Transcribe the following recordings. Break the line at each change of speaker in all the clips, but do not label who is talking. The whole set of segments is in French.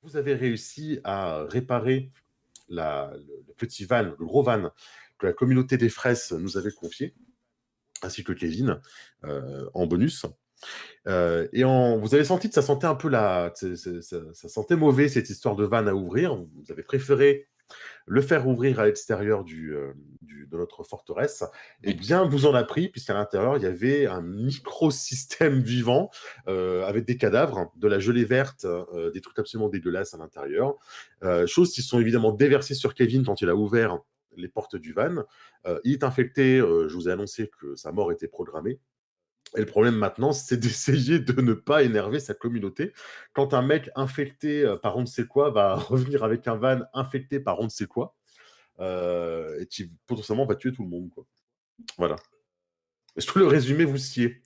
vous avez réussi à réparer le petit van, le gros van que la communauté des Fresses nous avait confié, ainsi que Kevin, en bonus. Vous avez senti que ça sentait un peu ça sentait mauvais cette histoire de van à ouvrir. Vous avez préféré le faire ouvrir à l'extérieur de notre forteresse. Et
Oui.
bien, vous en a pris, puisqu'à l'intérieur, il y avait un microsystème vivant avec des cadavres, de la gelée verte, des trucs absolument dégueulasses à l'intérieur. Choses qui sont évidemment déversées sur Kevin quand il a ouvert les portes du van. Il est infecté, je vous ai annoncé que sa mort était programmée. Et le problème maintenant, c'est d'essayer de ne pas énerver sa communauté. Quand un mec infecté par on ne sait quoi va revenir avec un van infecté par on ne sait quoi, et qui potentiellement va tuer tout le monde, quoi. Voilà. Est-ce que le résumé vous sied?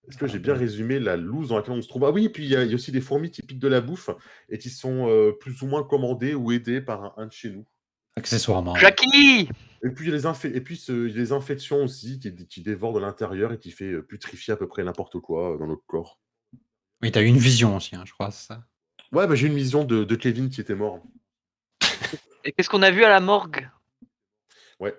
Est-ce que j'ai bien résumé la loose dans laquelle on se trouve? Ah oui, et puis il y a aussi des fourmis qui piquent de la bouffe et qui sont plus ou moins commandées ou aidées par un de chez nous.
Accessoirement.
Jackie!
Et puis, il y a les infections aussi qui dévorent de l'intérieur et qui fait putrifier à peu près n'importe quoi dans notre corps.
Oui, t'as eu une vision aussi, hein, je crois, c'est ça.
Ouais, bah, j'ai une vision de Kevin qui était mort.
Et qu'est-ce qu'on a vu à la morgue?
Ouais,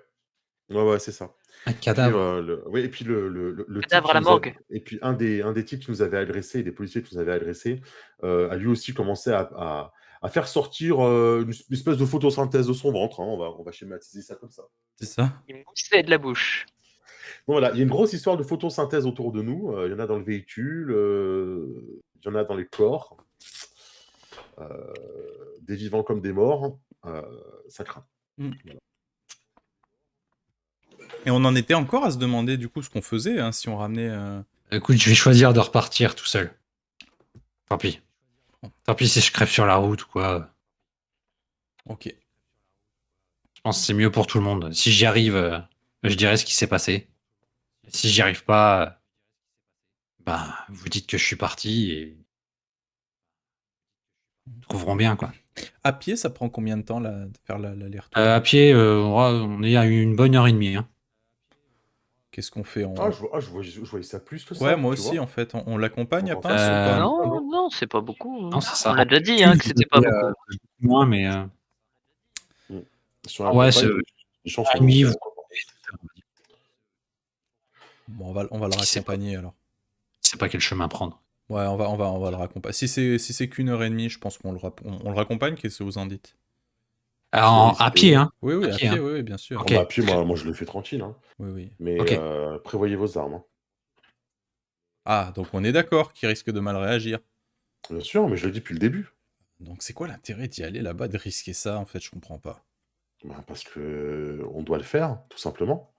ouais, c'est ça.
Un
Et puis,
cadavre.
ouais, et puis le type
Cadavre à la morgue.
et puis un des types qui nous avait agressés, des policiers qui nous avaient agressés, a lui aussi commencé à faire sortir une espèce de photosynthèse de son ventre, hein. On va schématiser ça comme ça.
C'est ça.
Il me moussait de la bouche.
Donc voilà, il y a une grosse histoire de photosynthèse autour de nous. Il y en a dans le véhicule, il y en a dans les corps, des vivants comme des morts. Ça craint. Voilà.
Et on en était encore à se demander du coup ce qu'on faisait, hein, si on ramenait.
Écoute, je vais choisir de repartir tout seul. Tant pis. Tant pis si je crève sur la route ou quoi.
Ok.
Je pense que c'est mieux pour tout le monde. Si j'y arrive, je dirai ce qui s'est passé. Si j'y arrive pas, bah, vous dites que je suis parti et nous trouverons bien, quoi.
À pied, ça prend combien de temps là, de faire l'aller-retour?
À pied, on est à une bonne heure et demie. Hein.
Qu'est-ce qu'on fait?
Je voyais ça plus que ça.
Ouais, moi
tu
aussi,
vois.
en fait. On l'accompagne à
Donc, en
pince
fait,
ou pas?
Non, non, c'est pas beaucoup.
Non, c'est ça.
On l'a déjà dit hein, que c'était pas beaucoup.
Moins, mais.
Sur la
Ouais,
campagne,
c'est.
les chances sont
Demi,
Bon, on va le raccompagner alors.
Je sais pas quel chemin prendre.
Ouais, on va le raccompagner. Si c'est qu'une heure et demie, je pense qu'on le raccompagne. Qu'est-ce que vous en dites?
Alors, à pied, hein.
Oui, oui, à pied,
hein.
oui, bien sûr.
Ok.
À pied, moi, je le fais tranquille. Hein.
Oui, oui.
Mais
Ok.
prévoyez vos armes. Hein.
Ah, donc on est d'accord qu'il risque de mal réagir.
Bien sûr, mais je le dis depuis le début.
Donc c'est quoi l'intérêt d'y aller là-bas, de risquer ça, en fait, je comprends pas.
Bah, parce que on doit le faire, tout simplement.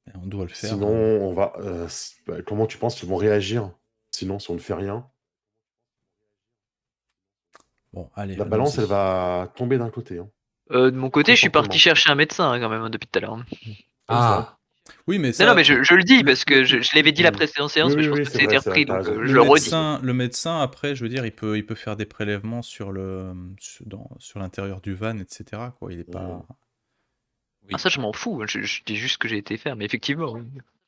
Et on doit le faire.
Sinon, on va. Comment tu penses qu'ils vont réagir? Sinon, si on ne fait rien,
Bon, allez.
la balance, elle va tomber d'un côté. Hein.
De mon côté,
Très
je suis parti
fortement.
chercher un médecin hein, quand même depuis tout à l'heure.
Ah.
Oui, mais ça.
Non, mais je le dis parce que je l'avais dit la précédente séance,
Oui,
mais je
oui,
pense que
c'est
ça a été
vrai,
repris,
t'as
donc
raison.
je le redis.
Le médecin, après, je veux dire, il peut faire des prélèvements sur l'intérieur du van, etc. Quoi. Il est pas.
Ah, ça, je m'en fous. Je dis juste ce que j'ai été faire, mais effectivement. Oui.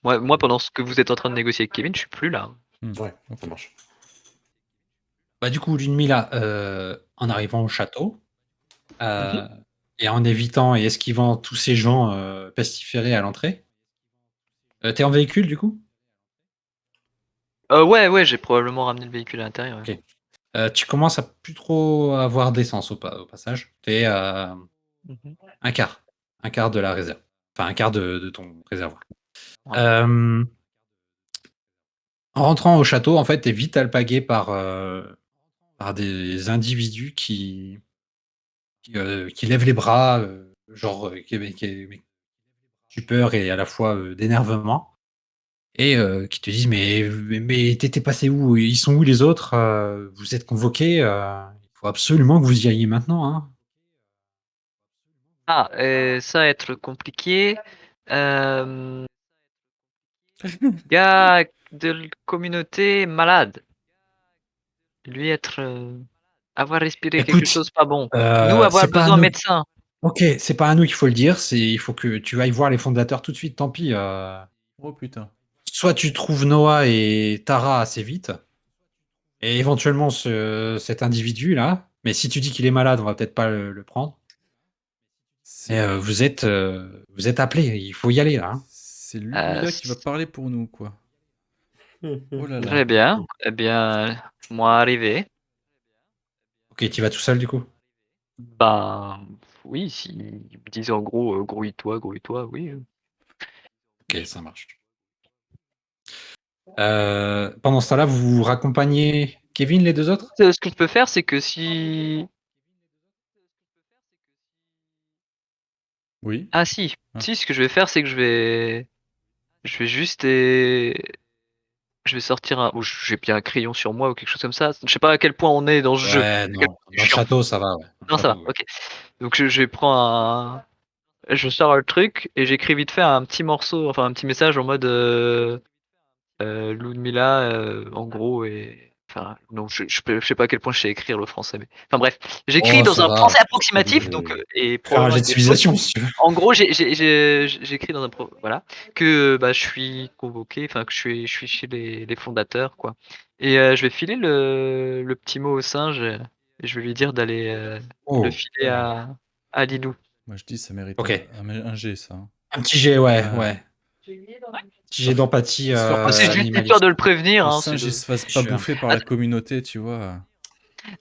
Moi, pendant ce que vous êtes en train de négocier avec Kevin, je suis plus là.
Ouais, ça marche.
Bah, du coup, Lunmila, en arrivant au château, et en évitant et esquivant tous ces gens pestiférés à l'entrée, t'es en véhicule du coup?
Ouais, j'ai probablement ramené le véhicule à l'intérieur. Ouais.
Ok. Tu commences à plus trop avoir d'essence au passage. T'es un quart de la réserve. Enfin, un quart de ton réservoir.
Ouais.
En rentrant au château, en fait, t'es vite alpagué par des individus qui lèvent les bras, genre qui peur et à la fois d'énervement, et qui te disent mais t'étais passé où? Ils sont où les autres? Vous êtes convoqués, il faut absolument que vous y ayez maintenant. Hein.
Ah, ça va être compliqué. Gars de la communauté malade. Lui avoir respiré
Écoute,
quelque chose pas bon. Nous avoir
c'est pas à
besoin de
nous.
médecin.
Ok, c'est pas à nous qu'il faut le dire, il faut que tu ailles voir les fondateurs tout de suite, tant pis.
Oh putain.
Soit tu trouves Noah et Tara assez vite, Et éventuellement, cet individu-là, mais si tu dis qu'il est malade, on va peut-être pas le prendre.
C'est
Et vous êtes appelé, il faut y aller là. Hein.
c'est lui-là qui va
c-
parler pour nous, quoi. Oh là là.
Très bien. Eh bien, moi arrivé.
Ok, tu vas tout seul du coup.
Ben, oui, si ils me disent en gros, grouille-toi, oui.
Ok, ça marche. Pendant ce temps-là, vous raccompagnez Kevin, les deux autres?
Ce que je peux faire, c'est que si...
Oui.
Ah si,
Ah.
si, ce que je vais faire, c'est que je vais juste je vais sortir un... Ou j'ai bien un crayon sur moi ou quelque chose comme ça. Je sais pas à quel point on est dans ce jeu.
Ouais,
À quel
non.
point c'est
Dans le
chiant.
château, ça va, ouais. Dans le
Non, ça va,
château, ouais.
ok. Donc je prends un... Je sors le truc et j'écris vite fait un petit morceau, enfin un petit message en mode Ludmilla, en gros, et... Enfin, non, je sais pas à quel point je sais écrire le français, mais... Enfin bref, j'écris
Oh,
dans
ça
un
va.
français
Tu peux
approximatif, donc, et
faire un
probablement
jet de
avec des fautes.
civilisation si tu veux.
En gros, j'écris dans un voilà, que bah, je suis convoqué, enfin que je suis chez les fondateurs, quoi. Et je vais filer le petit mot au singe et je vais lui dire d'aller le
Oh,
filer à Lilou.
Moi, je dis, ça mérite
ok.
un G, ça. Hein.
Un petit jet, ouais,
Ouais.
ouais. Petit jet d'empathie
Histoire que
C'est juste histoire
animaliste.
de le prévenir,
le
hein,
singe, il se fasse
Bien
pas
sûr.
bouffer par la communauté, tu vois.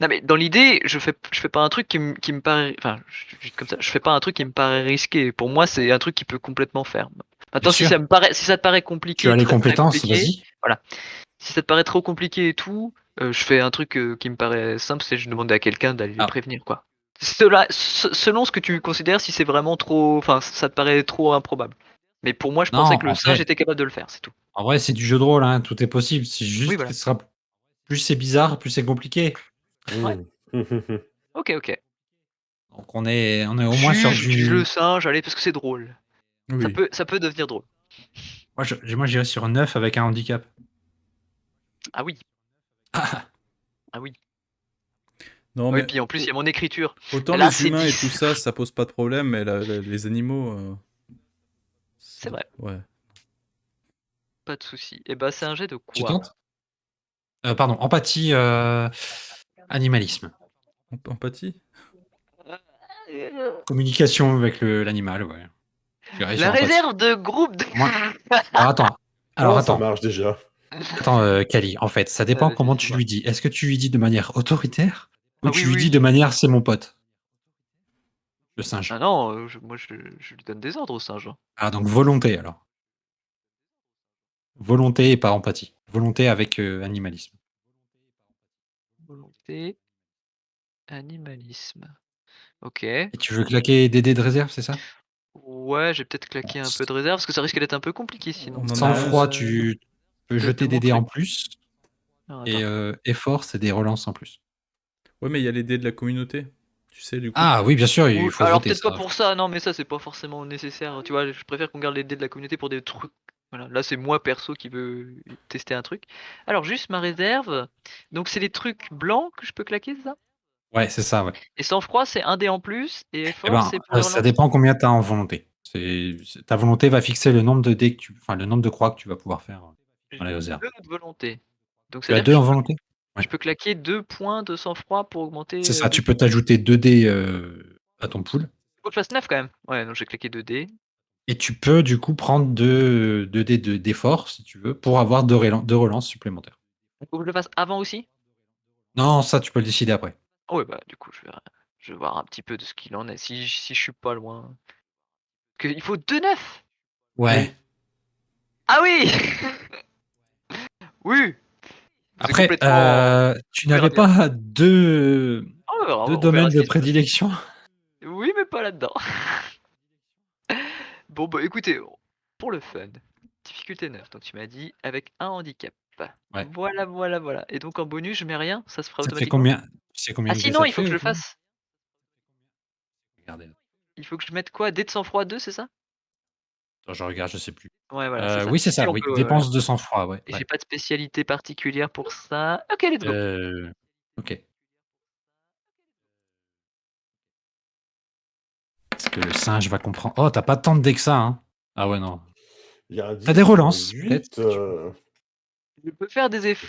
Non mais dans l'idée, je fais pas un truc qui me paraît, enfin, juste comme ça, je fais pas un truc qui me paraît risqué. Pour moi, c'est un truc qui peut complètement faire.
Bien
Maintenant,
sûr.
si ça te paraît
Tu
compliqué,
as les
très très
compétences,
compliqué,
vas-y.
voilà. Si ça te paraît trop compliqué et tout, je fais un truc qui me paraît simple, c'est je demande à quelqu'un d'aller les
Ah,
prévenir, quoi. Selon ce que tu considères, si c'est vraiment trop, enfin, ça te paraît trop improbable. Mais pour moi, je pensais
non,
que le singe était capable de le faire, c'est tout.
en vrai, c'est du jeu de rôle, hein, tout est possible. C'est
Oui,
juste que
voilà.
ce sera plus c'est bizarre, plus c'est compliqué.
Ouais. Ok, ok.
Donc on est au moins sur
Juge le
du.
singe, allez, parce que c'est drôle.
Oui.
Ça peut devenir drôle.
Moi j'irais sur 9 avec un handicap.
Ah oui,
Ah,
ah oui.
Non,
Oui,
mais
puis en plus, il y a mon écriture.
autant
Là,
les
c'est
humains et tout
10.
ça, ça pose pas de problème, mais les animaux.
C'est vrai,
Ouais.
pas de souci. Et bah, c'est un jet de
tu
quoi?
tentes? Pardon, empathie, animalisme.
Empathie?
Communication avec l'animal, ouais. J'irais
La
sur empathie.
réserve de groupe de...
Moi. Alors attends. Alors
Comment ça
attends.
marche déjà?
Attends, Kali, en fait, ça dépend
Vas-y,
comment tu
dis-moi.
lui dis. Est-ce que tu lui dis de manière autoritaire ou
Ah oui,
tu lui dis de
oui.
manière c'est mon pote, le
Ah
singe?
non, moi, je lui donne des ordres au singe. Hein.
Ah, donc volonté alors. Volonté et pas empathie. Volonté avec animalisme.
Volonté, animalisme. Ok.
Et tu veux claquer des dés de réserve, c'est ça?
Ouais, j'ai peut-être claqué un peu de réserve, parce que ça risque d'être un peu compliqué sinon.
On en a
Sang-froid,
11.
tu peux
De
jeter des
mon
dés en
truc.
plus.
Alors,
Et
attends.
effort, c'est des relances en plus.
Ouais, mais il y a les dés de la communauté. Tu sais, du coup.
Ah oui, bien sûr, il
Oui,
faut
alors
jeter
peut-être pas
ça.
pour ça, non, mais ça, c'est pas forcément nécessaire. Tu vois, je préfère qu'on garde les dés de la communauté pour des trucs. Voilà, là, c'est moi perso qui veut tester un truc. Alors, juste ma réserve. Donc, c'est les trucs blancs que je peux claquer, c'est ça?
Ouais, c'est ça, ouais.
Et sang-froid, c'est un dé en plus. Et
Eh
effort,
ben,
c'est pour les
ça
relances.
dépend combien tu as en volonté. Ta volonté va fixer le nombre de dés enfin, le nombre de croix que tu vas pouvoir faire dans les
J'ai
réserves.
2 de volonté. Donc,
Tu as
c'est-à-dire
2
que
en volonté?
je
Ouais.
peux claquer 2 points de sang-froid pour
C'est
augmenter
ça,
de
tu
points.
peux t'ajouter 2 dés à ton pool.
Faut que je fasse 9 quand même. Ouais, donc j'ai claqué 2 dés.
Et tu peux du coup prendre 2 dés d'effort, si tu veux, pour avoir 2 relances supplémentaires.
Faut que je le fasse avant aussi?
Non, ça, tu peux le décider après.
Oh, ouais, bah, du coup, je vais voir un petit peu de ce qu'il en est. Si je suis pas loin. Il faut 2 9.
Ouais.
Oui.
Ah oui! Oui! C'est
Après,
complètement.
tu
On verra
n'avais
bien.
pas 2
On verra
domaines
ce
de
qui se passe.
prédilection?
Oui, mais pas là-dedans. Bon, bah écoutez, pour le fun, difficulté 9, donc tu m'as dit avec un handicap.
Ouais.
Voilà, voilà, voilà. Et donc en bonus, je mets rien, ça se fera
Ça te fait
automatiquement?
combien? Tu sais combien
Ah
de
si,
dés
non,
ça
il
te
faut que
fait
je
au
le
final?
fasse.
Regardez.
Il faut que je mette quoi? Dés de sang-froid 2, c'est ça?
Attends, je regarde, je sais plus.
Ouais, voilà, c'est ça.
Oui, c'est
Si,
ça,
on
oui.
peut, ouais, voilà.
Dépenses de sang-froid, ouais,
Et
ouais.
j'ai pas de spécialité particulière pour ça. Ok, let's go.
OK. Est-ce que le singe va comprendre? Oh, t'as pas tant de dés que ça, hein? Ah ouais, non.
Il y a un
T'as des
10, un
relances, peut-être,
8.
si tu veux.
Je peux faire des effets.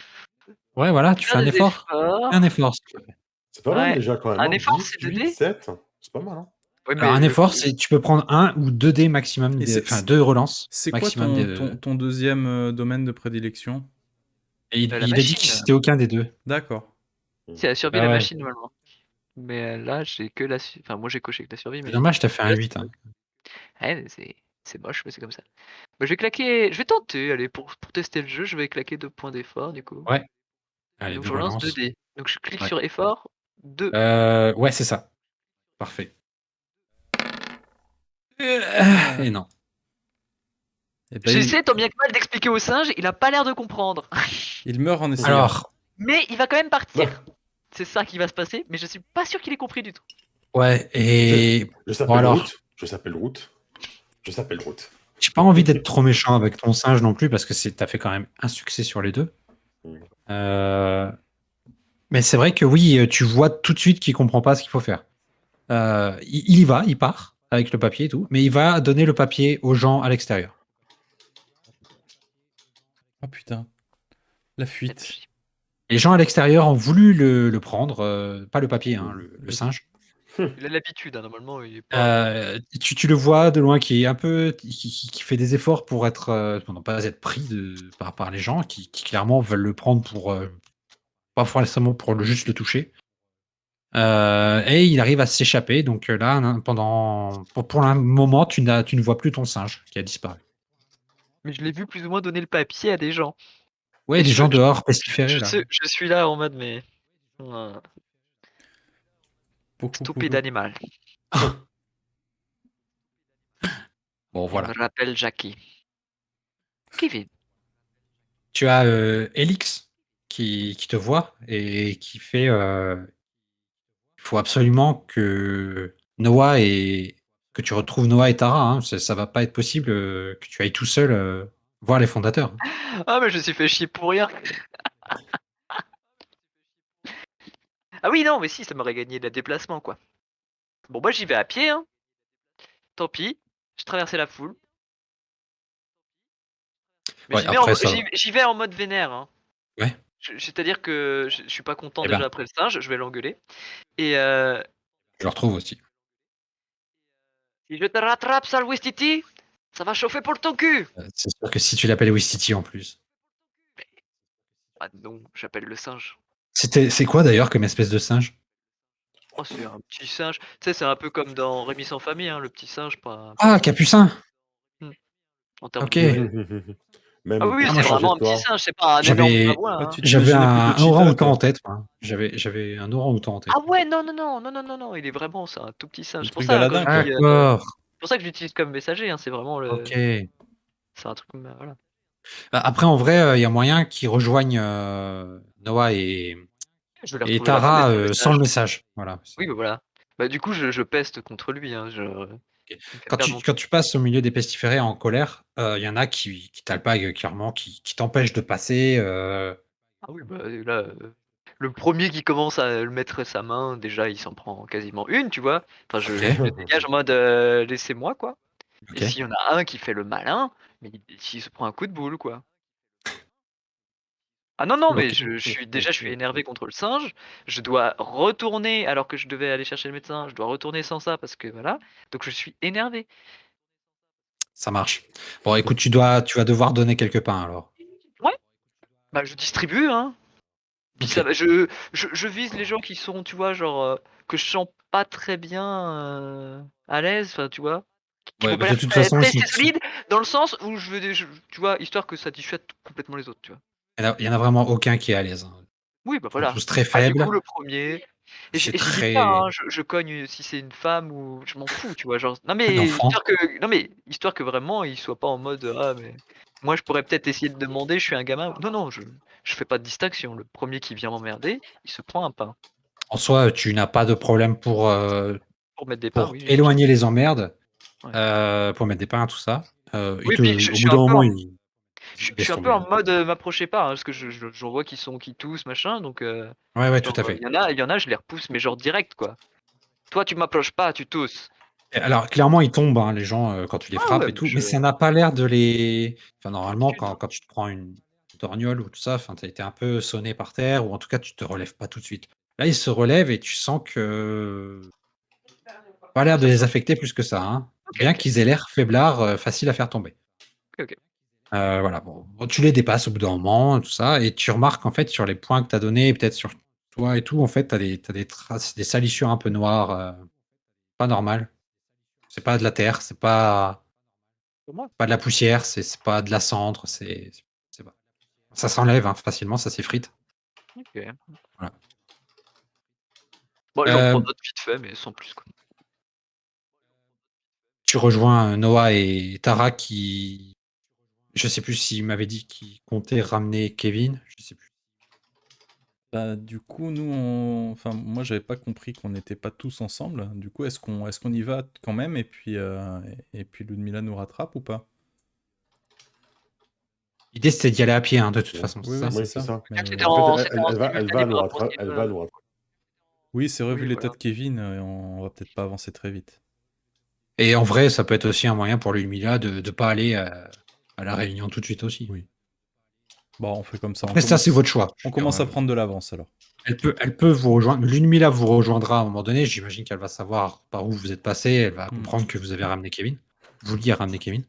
Ouais, voilà, tu fais
Faire
un
des
effort. Fais un
efforts.
effort, s'il te plaît.
C'est pas mal
Ouais.
déjà quand même,
Un
hein.
effort,
10,
c'est 2
8,
dés?
7. C'est pas mal, hein.
Ouais,
Alors,
mais
un
le
effort, c'est tu peux prendre 1 ou 2 dés maximum,
Et c'est
enfin 2 relances
c'est quoi
maximum
ton deuxième domaine de prédilection?
et
la
il a dit que
machine,
c'était aucun des 2.
D'accord.
c'est la survie et
Ah
la
ouais,
machine normalement. Mais là, j'ai que la enfin moi j'ai coché que la survie,
c'est
mais
dommage, tu as fait un
là,
8, hein.
ouais, mais c'est moche, mais c'est comme ça. Bah, je vais tenter, allez, pour tester le jeu, je vais claquer 2 points d'effort du coup.
Ouais,
Et
allez,
donc
2
je relance 2
relances.
dés. Donc je clique
Ouais.
sur effort, 2.
Ouais, c'est ça. Parfait. Et non.
Et ben,
J'essaie tant bien que mal d'expliquer au singe, il a pas l'air de comprendre.
il meurt en essayant.
Alors,
Mais il va quand même partir.
Ouais.
C'est ça qui va se passer, mais je suis pas sûr qu'il ait compris du tout.
ouais, et
Je
bon
s'appelle
alors,
Route. Je s'appelle Route. Je s'appelle Route.
j'ai pas envie d'être trop méchant avec ton singe non plus parce que t'as fait quand même un succès sur les 2. Mais c'est vrai que oui, tu vois tout de suite qu'il comprend pas ce qu'il faut faire. Il y va, il part avec le papier et tout, mais il va donner le papier aux gens à l'extérieur.
Oh putain. La fuite.
Magie.
Les gens à l'extérieur ont voulu le prendre, pas le papier, hein, le singe.
Il a l'habitude, hein, normalement, il est pas.
Tu le vois de loin qui est un peu, qui fait des efforts pour pour ne pas être pris par les gens qui clairement veulent le prendre pour, pas forcément pour juste le toucher. Et il arrive à s'échapper. Donc là, pour un moment, tu ne vois plus ton singe qui a disparu.
Mais je l'ai vu plus ou moins donner le papier à des gens.
Ouais,
Et
des gens dehors pestiférés là.
je suis là en mode, mais.
Beaucoup,
Stupide
beaucoup.
animal.
Bon,
Il
voilà.
me rappelle Jackie. Kevin.
Tu as Elix qui te voit et qui fait. Il faut absolument que que tu retrouves Noah et Tara. Hein. Ça va pas être possible que tu ailles tout seul voir les fondateurs.
Ah, mais je me suis fait chier pour rien. Ah oui, non, mais si, ça m'aurait gagné de la déplacement, quoi. Bon, moi, j'y vais à pied, hein. Tant pis. Je traversais la foule. Mais
Ouais, après ça va.
j'y vais en mode vénère, hein.
Ouais.
C'est-à-dire que je suis pas content
Eh
déjà
ben,
après le singe, je vais l'engueuler. Et
je le retrouve aussi.
si je te rattrape, sale Wistiti, ça va chauffer pour ton cul.
C'est sûr que si tu l'appelles Wistiti en plus.
Ah non, j'appelle le singe.
C'est quoi d'ailleurs comme espèce de singe?
Oh, c'est un petit singe. Tu sais, c'est un peu comme dans Rémi sans famille, hein, le petit singe, pas
Ah,
méchant.
Capucin!
En termes
Ok.
de. Ah
Même
oui,
pour
Ah, moi,
c'est
changer
vraiment
de
un petit
toi.
singe, c'est pas un énorme
J'avais
babouin,
Ah,
hein.
tu
j'avais
t'imaginais plutôt
un
Cheetah,
orang-outan en
quoi.
tête, moi. J'avais un orang-outan en tête.
Ah ouais, non, non, non, non, non, non, non, il est vraiment, c'est un tout petit singe.
Le
C'est pour
truc
ça, hein, quand
d'Aladin,
je
quoi.
dis,
D'accord.
c'est pour ça que je l'utilise comme messager, hein, c'est vraiment
Ok.
c'est un truc, voilà.
Bah, après, en vrai, il y a moyen qu'ils rejoignent Noah
Je vais les
et
retrouver là-bas, mais
Tara
sans
sans le
message.
message. Voilà.
Oui, bah voilà. Bah du coup, je peste contre lui, hein,
Ok.
il me fait
Quand
perdre
tu,
mon
quand
temps.
tu passes au milieu des pestiférés en colère, il y en a qui t'alpaguent clairement, qui t'empêchent de passer.
Ah oui, bah là, le premier qui commence à le mettre sa main, déjà, il s'en prend quasiment une, tu vois. Enfin,
Ok.
je le dégage en mode laissez-moi, quoi. Et
Ok.
s'il y en a un qui fait le malin, mais s'il se prend un coup de boule, quoi. Ah non, non, mais
Ok.
je suis énervé contre le singe. Je dois retourner alors que je devais aller chercher le médecin. Je dois retourner sans ça parce que voilà. Donc je suis énervé.
Ça marche. Bon, écoute, tu vas devoir donner quelques pains alors.
Ouais, bah je distribue, hein. Puis
Ok.
ça va, je vise les gens qui sont, tu vois, genre que je sens pas très bien à l'aise, enfin, tu vois, qui
Ouais,
m'ont
bah,
pas
de
l'air
toute façon,
très solides, dans le sens où tu vois, histoire que ça dissuade complètement les autres, tu vois.
il y en a vraiment aucun qui est à l'aise. Hein.
Oui, bah
Ils sont
voilà.
tous très
Ah, du coup,
faibles.
le premier. Et
C'est
j'hésite pas,
très
hein, je cogne si c'est une femme ou je m'en fous, tu vois, genre.
un enfant.
Non mais histoire que vraiment il soit pas en mode ah mais moi je pourrais peut-être essayer de demander, je suis un gamin. Non non, je fais pas de distinction. Le premier qui vient m'emmerder, il se prend un pain.
En soi, tu n'as pas de problème
Pour mettre des pains,
pour
oui,
éloigner les emmerdes,
ouais.
pour mettre des pains, tout ça.
Oui, puis
Au bout d'un moment, il
je
laisse
suis un peu
tomber.
en
Hein.
mode m'approchez pas, hein, parce que j'en vois qui toussent machin, donc
Ouais, ouais, tout
genre
à fait.
il y en a, je les repousse, mais genre direct quoi. Toi tu m'approches pas, tu tousses.
Et alors, clairement, ils tombent, hein, les gens, quand tu les
Ah
frappes
ouais,
et
mais
tout, mais ça n'a pas l'air de les. Enfin, normalement,
d'habitude, hein.
quand tu te prends une torgnole ou tout ça, enfin, tu as été un peu sonné par terre ou en tout cas, tu te relèves pas tout de suite. Là, il se relève et tu sens que pas l'air de
Ça
les
sent.
affecter plus que ça, hein.
Ok,
Bien
ok.
qu'ils aient l'air faiblards, faciles à faire tomber.
Ok, ok.
Voilà, bon, tu les dépasses au bout d'un moment, tout ça et tu remarques, en fait, sur les points que tu as donnés, peut-être sur toi et tout, en fait, tu as des traces, des salissures un peu noires, pas normales. C'est pas de la terre, c'est
Pour moi.
pas de la poussière, c'est pas de la cendre, c'est pas ça s'enlève, hein, facilement, ça s'effrite.
Ok.
Voilà.
Bon, j'en prends
Hem,
note vite fait, mais sans plus, quoi.
Tu rejoins, Noah et Tara qui je sais plus s'ils m'avaient dit qu'ils comptaient ramener Kevin, je sais plus.
Bah, du coup, enfin, moi, j'avais pas compris qu'on n'était pas tous ensemble. Du coup, est-ce qu'on y va quand même et puis Ludmilla nous rattrape ou pas?
L'idée, c'était d'y aller à pied, hein, de toute
Ouais.
façon,
Oui,
c'est
oui,
ça?
c'est
Oui, c'est
ça.
ça.
Même
Mais
c'était
En fait,
en,
elle,
c'était
elle-
en
elle va, elle
simultané
va nous
pour avoir
rattraper. Elle va nous rattraper.
oui, c'est vrai, vu
Oui,
l'état
voilà.
de Kevin, on va peut-être pas avancer très vite.
Et en vrai, ça peut être aussi un moyen pour Ludmilla de pas aller, à la réunion tout de suite aussi.
Oui. Bon, on fait comme ça.
Après ça, c'est votre choix. Je
On
veux dire,
commence à prendre de l'avance alors.
elle peut vous rejoindre. Ludmilla vous rejoindra à un moment donné. J'imagine qu'elle va savoir par où vous êtes passé. Elle va
Hmm.
comprendre que vous avez ramené Kevin. Vous vouliez ramener Kevin.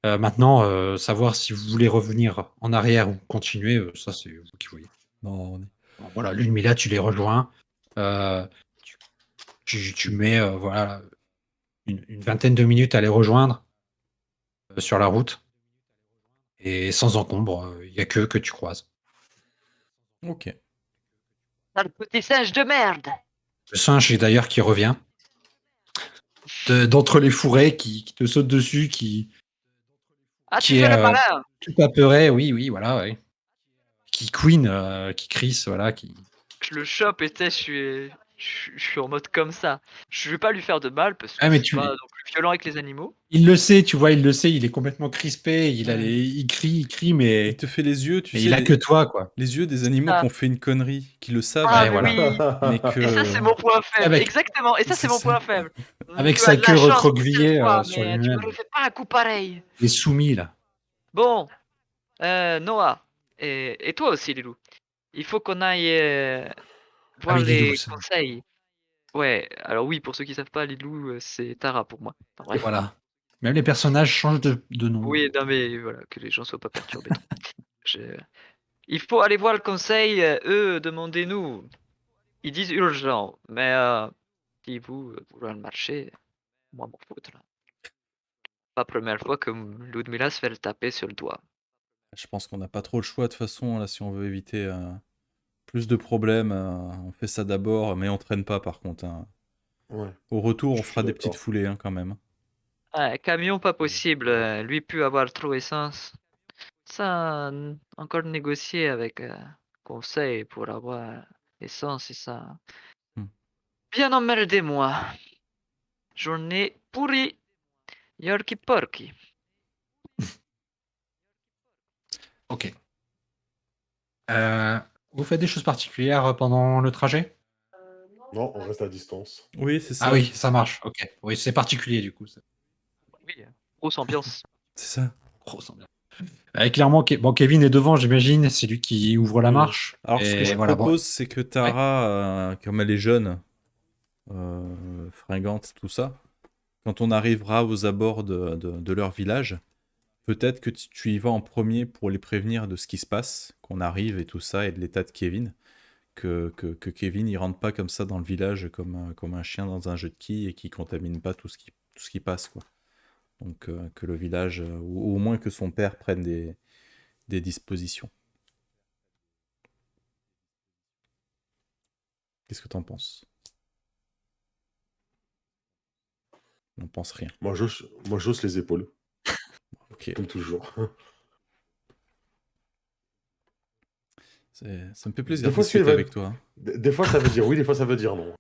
Maintenant, savoir si vous voulez revenir en arrière ou continuer, ça, c'est vous qui voyez.
Non,
Bon, voilà, Ludmilla, tu les rejoins. Euh, tu mets voilà, une vingtaine de minutes à les rejoindre sur la route. Et sans encombre, il n'y a que tu croises.
ok.
Sale petit singe de merde!
Le singe, est d'ailleurs, qui revient. D'entre les fourrés, qui te saute dessus,
Ah, tu
qui
fais
est
le malin!
tout apeuré, oui, voilà, ouais. Qui queen, qui crisse, voilà, qui.
Je le chope et tu sais, je suis en mode comme ça. Je vais pas lui faire de mal parce que
Ah,
je
mais
suis pas non plus violent avec les animaux.
il le sait, tu vois, il le sait, il est complètement crispé,
Ouais.
il crie,
Il
mais
te fait les yeux, tu
mais
sais,
il a que toi, quoi.
les yeux des animaux qui
Ah,
ont fait une connerie, qui le savent,
ah
Ouais,
hein,
mais
voilà.
oui!
mais
Et ça,
que.
c'est mon point faible,
Avec,
exactement. Et ça, c'est
C'est
mon
ça.
point faible.
avec
Tu as
sa
de la
queue
chance pour cette
recroquevillée
fois,
sur
mais tu me
lui-même.
refais pas un coup pareil.
Il est soumis, là.
Bon, Noah, et toi aussi, Lilou. Il faut qu'on aille
Ah
voir
oui, Lilou,
les conseils. Ouais, alors oui, pour ceux qui savent pas, Lilou, c'est Tara pour moi. Enfin, bref.
voilà. Même les personnages changent de nom.
Oui, non mais voilà, que les gens soient pas perturbés trop. Je- Il faut aller voir le conseil, eux, demandez-nous. Ils disent urgent, mais si vous voulez le marché, moi m'en foutre. Là. Pas première fois que Ludmilla se fait le taper sur le doigt.
Je pense qu'on n'a pas trop le choix de toute façon, là, si on veut éviter plus de problèmes. On fait ça d'abord, mais on traîne pas par contre, hein.
Ouais,
Au retour, on
je suis
fera des petites
d'accord.
foulées hein, quand même.
Ouais, camion pas
Mm.
possible, lui pu avoir trop essence. Ça, encore négocier avec conseil pour avoir essence et ça.
Hmm.
Bien emmerdez-moi. Journée pourrie. Yorkie porky.
Ok. Vous faites des choses particulières pendant le trajet?
Non, on reste à distance.
Oui, c'est
Ah
ça.
oui, ça marche. Ok. Oui, c'est particulier du coup.
Oui, grosse ambiance.
C'est ça.
Grosse ambiance. Clairement, bon, Kevin est devant, j'imagine. C'est lui qui ouvre la
Oui.
marche.
Alors, ce que
Et
je
voilà, bon.
propose, c'est que Tara, comme elle est jeune, fringante, tout ça, quand on arrivera aux abords de leur village, peut-être que tu y vas en premier pour les prévenir de ce qui se passe, qu'on arrive et tout ça, et de l'état de Kevin. Que Kevin il rentre pas comme ça dans le village comme un chien dans un jeu de quilles et qui contamine pas tout ce qui passe, quoi. Donc que le village, ou au moins que son père prenne des dispositions. Qu'est-ce que t'en penses? On n'en pense rien.
Moi, j'hausse les épaules,
Ok.
comme toujours.
Ça me fait plaisir
Des
de
fois,
discuter avec toi, hein.
des fois, ça veut dire oui, des fois, ça veut dire non.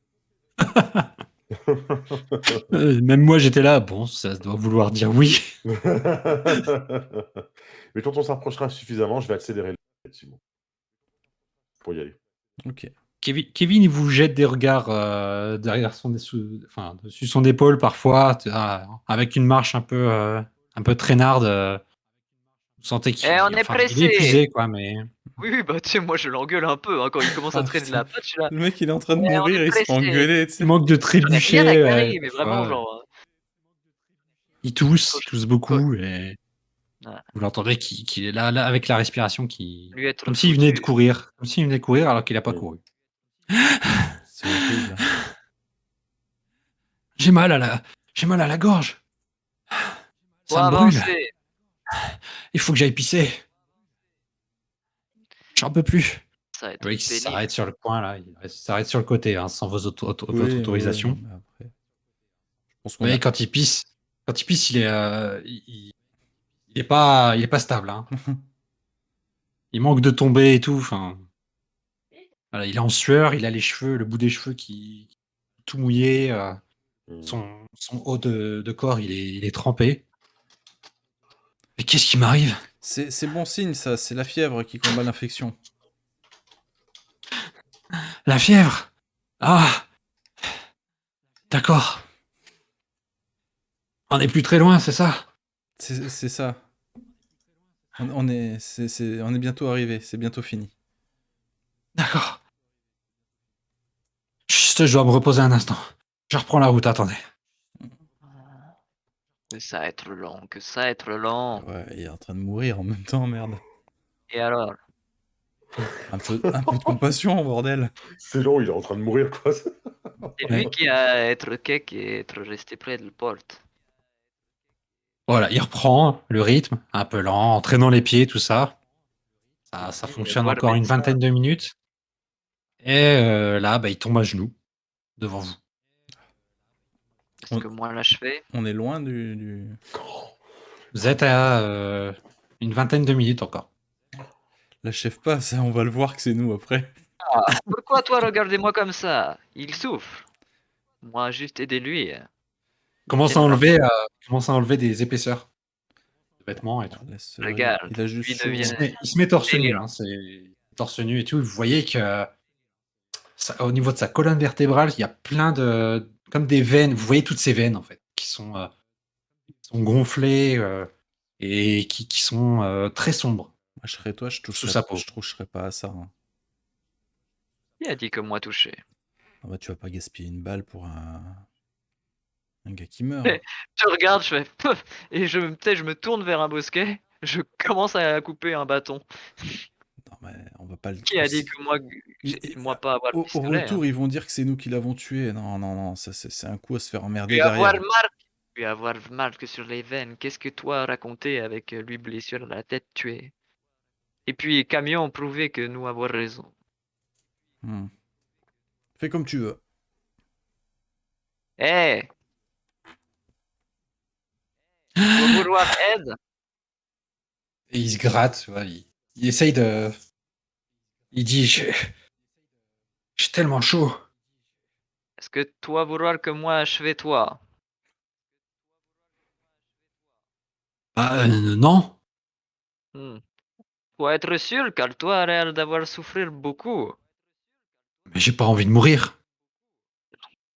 Même moi, j'étais là. Bon, ça doit vouloir dire oui.
Mais quand on s'approchera suffisamment, je vais accélérer effectivement, pour y aller.
Ok.
Kevin, il vous jette des regards derrière enfin, dessus son épaule parfois, avec une marche un peu traînarde. sentait
Eh, on
qu'il
est
enfin, il est
pressé.
épuisé, quoi, mais
Oui, oui, bah, tu sais, moi, je l'engueule un peu, hein, quand il commence à
Ah
traîner de
putain,
la patte, je suis là:
le mec il est en train de
«Eh, on
mourir,
est
il se fait
pressé».
engueuler, tu
il
sais.
manque de
J'en ai rien à
trébucher,
carrer, mais
des
vraiment,
fois,
genre,
il
quand je
tousse
quand
beaucoup et
ouais,
vous l'entendez qu'il est là, avec la respiration qui
lui être
comme s'il venait de
foutu.
courir, comme s'il venait de courir alors qu'il a pas
Mm.
couru.
C'est horrible.
«J'ai mal à la gorge,
Faut
ça me brûle,
avancer.
il faut que j'aille pisser, j'en peux plus».
Ça va être
Oui, il
pénible.
s'arrête sur le coin là, il s'arrête sur le côté, hein, sans votre
Oui, ouais, non,
autorisation.
mais après, je pense qu'on
Mais
a.
quand il pisse, il est pas stable, hein. Il manque de tomber et tout, enfin, voilà, il est en sueur, il a les cheveux, le bout des cheveux qui tout mouillé,
Mm.
son haut de corps, il est trempé. Mais qu'est-ce qui m'arrive?
C'est bon signe ça, c'est la fièvre qui combat l'infection.
La fièvre! Ah! D'accord. On n'est plus très loin, c'est ça?
C'est ça. On est bientôt arrivé, c'est bientôt fini.
D'accord. Juste, je dois me reposer un instant. Je reprends la route, attendez.
Que ça va être long, que ça va être long.
Ouais, il est en train de mourir en même temps, merde.
Et alors?
Un peu de compassion, bordel.
C'est long, il est en train de mourir, quoi.
C'est
Ouais.
lui qui a être kek et être resté près de la porte.
Voilà, il reprend le rythme, un peu lent, en traînant les pieds, tout ça. Ça
Et
fonctionne
voir le
encore une
médecin.
vingtaine de minutes et là, bah, il tombe à genoux devant vous.
Est-ce
On,
que moi l'achever?
on est loin du...
Vous êtes à, une vingtaine de minutes encore.
L'achève pas, ça, on va le voir que c'est nous après.
Ah, pourquoi toi regardez-moi comme ça? Il souffre. Moi juste aider-lui.
Commence à
Tiens,
enlever, des épaisseurs de vêtements et tout.
Laisse,
regarde,
il a juste
lui
chaud.
devient
Il se met torse nu,
délirant.
hein, c'est torse nu et tout. Vous voyez que au niveau de sa colonne vertébrale, il y a plein de comme des veines. Vous voyez toutes ces veines en fait qui sont gonflées et qui sont très sombres
Moi, je serais toi,
sous sa peau.
je toucherais pas à ça, hein.
Qui a dit que moi touché?
Ah bah, tu vas pas gaspiller une balle pour un gars qui meurt.
Je regarde, je fais Pouf et tu sais, je me tourne vers un bosquet, je commence à couper un bâton.
Non, mais on va pas le...
Qui a dit que moi, moi pas avoir le
Au
pistolet, hein?
retour, ils vont dire que c'est nous qui l'avons tué. Non, non, non, ça, c'est un coup à se faire emmerder
Puis avoir
derrière.
marque, puis avoir marque sur les veines. Qu'est-ce que toi as raconté avec lui blessure à la tête tué? Et puis camion prouvé que nous avons raison.
Hmm. Fais comme tu veux.
Eh, faut vouloir aide?
Et il se gratte, tu vois, il essaye de. Il dit j'ai tellement chaud.
Est-ce que toi vouloir que moi achève toi?
Ah non,
Hmm. Faut être sûr, car toi a l'air d'avoir souffrir beaucoup.
mais j'ai pas envie de mourir.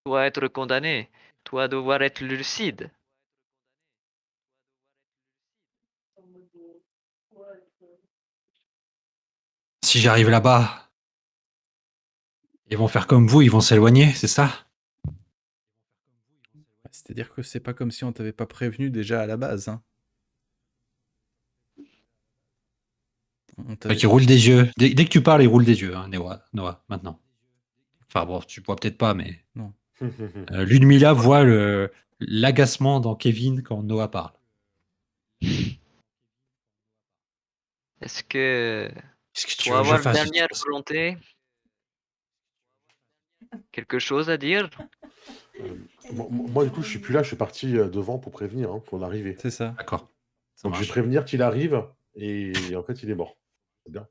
Toi être condamné. Toi devoir être lucide.
Si j'arrive là-bas, ils vont faire comme vous, ils vont s'éloigner, c'est ça?
C'est-à-dire que c'est pas comme si on t'avait pas prévenu déjà à la base, hein. On t'avait...
Qui roule des yeux. Dès que tu parles, il roule des yeux, hein, Noah, maintenant. Enfin bon, tu vois peut-être pas, mais
Non.
Ludmilla voit l'agacement dans Kevin quand Noah parle.
Est-ce que
Qu'est-ce que tu
toi
veux que je
avoir
fasse?
dernière volonté? Quelque chose à dire?
Moi, du coup, je suis plus là, je suis parti devant pour prévenir qu'on arrivait.
C'est ça.
D'accord, ça
Donc, je vais
marche.
prévenir qu'il arrive et en fait, il est mort. C'est bien.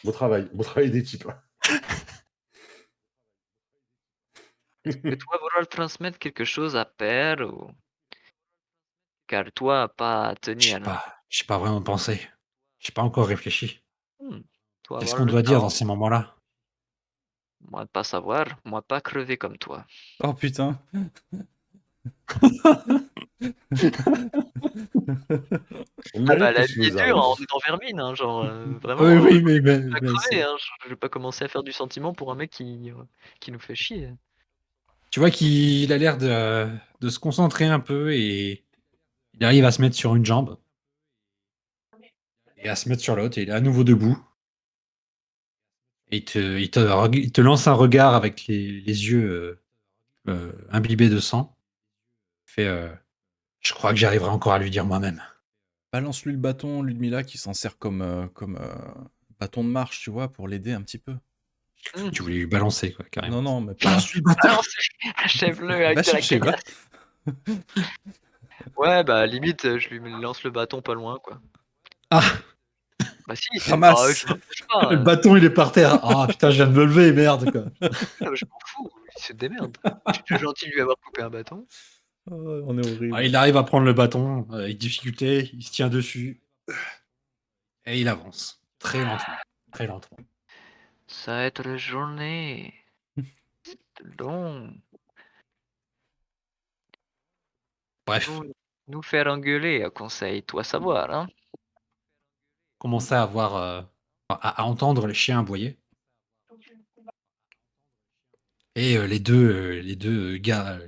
Bon travail d'équipe.
Est-ce que toi vouloir transmettre quelque chose à père ou car toi pas tenu à la
J'ai pas vraiment pensé. J'ai pas encore réfléchi.
hmm, toi
Qu'est-ce
avoir
qu'on
le
doit dire dans
temps,
ces moments-là?
moi pas savoir, moi pas crever comme toi.
Oh putain.
On
Ah bah
mérite que
la
ça
vie est
nous
dure,
arrive.
hein, on est dans Vermine, hein, genre
Oui,
vraiment,
oui,
pas
mais
crever, hein, je vais pas commencer à faire du sentiment pour un mec qui nous fait chier.
tu vois qu'il a l'air de se concentrer un peu et il arrive à se mettre sur une jambe et à se mettre sur l'autre et il est à nouveau debout. Et il te lance un regard avec les yeux imbibés de sang. Il fait je crois que j'arriverai encore à lui dire moi-même.
Balance-lui le bâton, Ludmilla, qui s'en sert comme bâton de marche, tu vois, pour l'aider un petit peu.
Mmh.
Tu voulais lui balancer, quoi, carrément.
Non, non, mais pas.
Balance-lui le bâton.
Balancez, achève-le avec
Va
de la
chercher, va.
caillasse. Ouais, bah limite, je lui lance le bâton pas loin, quoi.
Ah,
Bah si,
Ramasse.
je m'empêche pas,
le bâton, il est par terre. Ah putain, je viens de me lever, merde, quoi.
je m'en fous, il se démerde. Je suis déjà gentil de lui avoir coupé un bâton.
Oh, on est horrible.
Il arrive à prendre le bâton avec difficulté, il se tient dessus et il avance. Très lentement. Très lentement.
Ça va être la journée. Long.
Bref,
Nous faire engueuler, conseil, toi savoir, hein.
commençait à avoir à entendre les chiens aboyer. Et les deux gars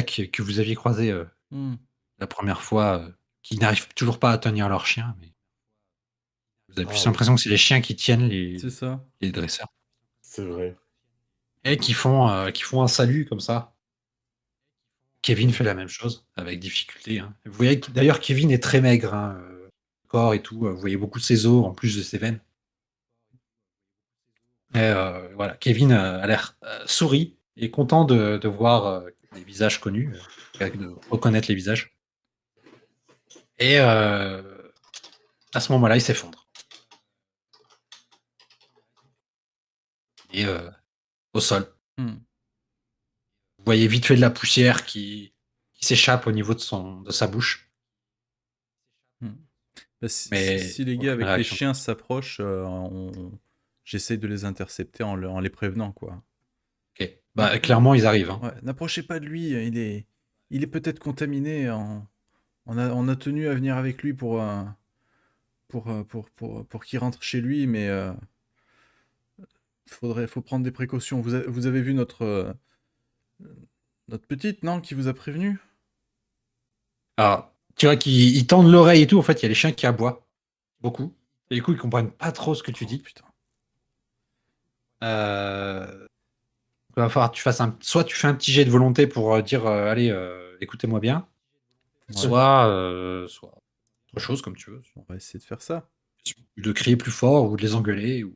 que vous aviez croisés
Hmm,
la première fois, qui n'arrivent toujours pas à tenir leur chien, mais vous avez
Ah
plus
oui,
l'impression que c'est les chiens qui tiennent
c'est ça.
les dresseurs.
c'est vrai.
Et qui font un salut comme ça. Kevin fait la même chose, avec difficulté, hein. Vous voyez que d'ailleurs Kevin est très maigre, hein, corps et tout, vous voyez beaucoup de ses os en plus de ses veines. Et voilà, Kevin, a l'air, sourit et content de voir, les visages connus, de reconnaître les visages. Et à ce moment-là, il s'effondre. Et au sol.
Hmm,
Vous voyez vite fait de la poussière qui s'échappe au niveau de sa bouche,
hmm. Bah, si
mais
les gars
aucune
avec les
réaction.
chiens s'approchent, j'essaye de les intercepter en les prévenant, quoi.
OK. Bah, clairement, ils arrivent, hein.
Ouais, n'approchez pas de lui, il est peut-être contaminé. On a tenu à venir avec lui pour qu'il rentre chez lui, mais faut prendre des précautions. Vous avez vu notre petite, non, qui vous a prévenu?
Alors, tu vois qu'ils tendent l'oreille et tout, en fait, il y a les chiens qui aboient, beaucoup. Et du coup, ils comprennent pas trop ce que tu
Oh
dis.
putain.
Il va falloir que tu fasses soit tu fais un petit jet de volonté pour dire allez, écoutez-moi bien,
Ouais,
soit autre chose comme tu veux.
on va essayer de faire ça.
De crier plus fort ou de les engueuler ou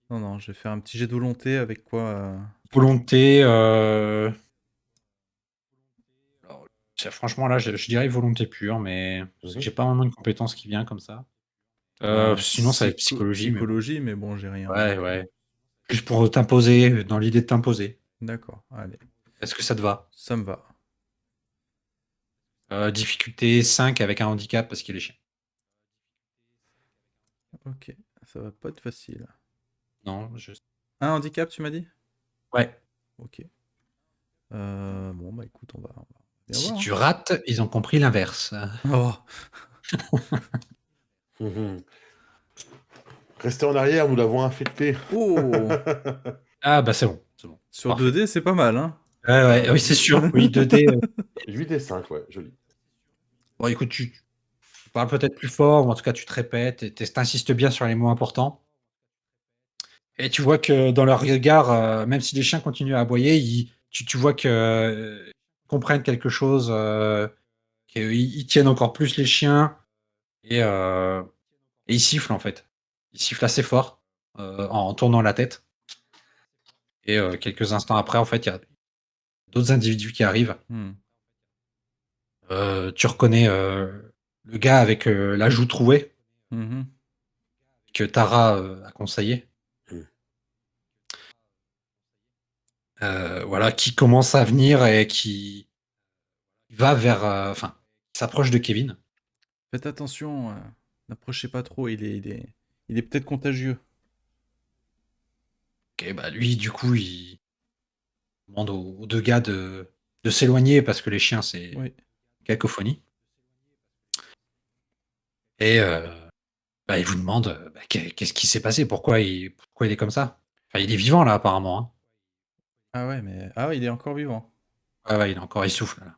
Non, non, je vais faire un petit jet de volonté avec quoi
volonté. Alors, franchement, là, je dirais volonté pure, mais parce que
Mhm.
j'ai pas vraiment une compétence qui vient comme ça. Sinon, ça va être psychologie, mais bon.
psychologie, mais bon, j'ai rien.
Ouais,
Donc,
ouais. Juste pour t'imposer, dans l'idée de t'imposer.
d'accord, allez,
Est-ce que ça te va?
ça me va.
Difficulté 5 avec un handicap parce qu'il est chiant.
Ok, ça va pas être facile.
Non,
Un handicap, tu m'as dit?
ouais.
Ok. Bon, bah écoute, on va bien
Si
voir, hein.
tu rates, ils ont compris l'inverse.
Oh,
Mhm. Restez en arrière, nous l'avons infecté.
oh
Ah bah c'est bon, c'est bon.
Sur
Parfait.
2D, c'est pas mal, hein?
Ouais, ouais, oui, c'est sûr. Oui, 2D.
8 et 5, ouais, joli.
Bon, écoute, tu parles peut-être plus fort, ou en tout cas, tu te répètes, et t'insistes bien sur les mots importants. Et tu vois que dans leur regard, même si les chiens continuent à aboyer, tu vois que ils comprennent quelque chose, qu'ils tiennent encore plus les chiens et ils sifflent en fait. Ils sifflent assez fort en tournant la tête. Et quelques instants après, en fait, il y a d'autres individus qui arrivent.
Hmm.
Tu reconnais le gars avec la joue trouée
Mhm.
que Tara a conseillé.
Mm.
Voilà, qui commence à venir et qui va vers, enfin, qui s'approche de Kevin.
Faites attention, n'approchez pas trop, il est peut-être contagieux.
Ok, bah lui, du coup, il demande aux deux gars de s'éloigner parce que les chiens,
Oui.
cacophonie. Et il vous demande qu'est-ce qui s'est passé, pourquoi il est comme ça. Enfin, il est vivant là apparemment. Hein.
Ah ouais, mais il est encore vivant.
Ouais, il est encore, il souffle là.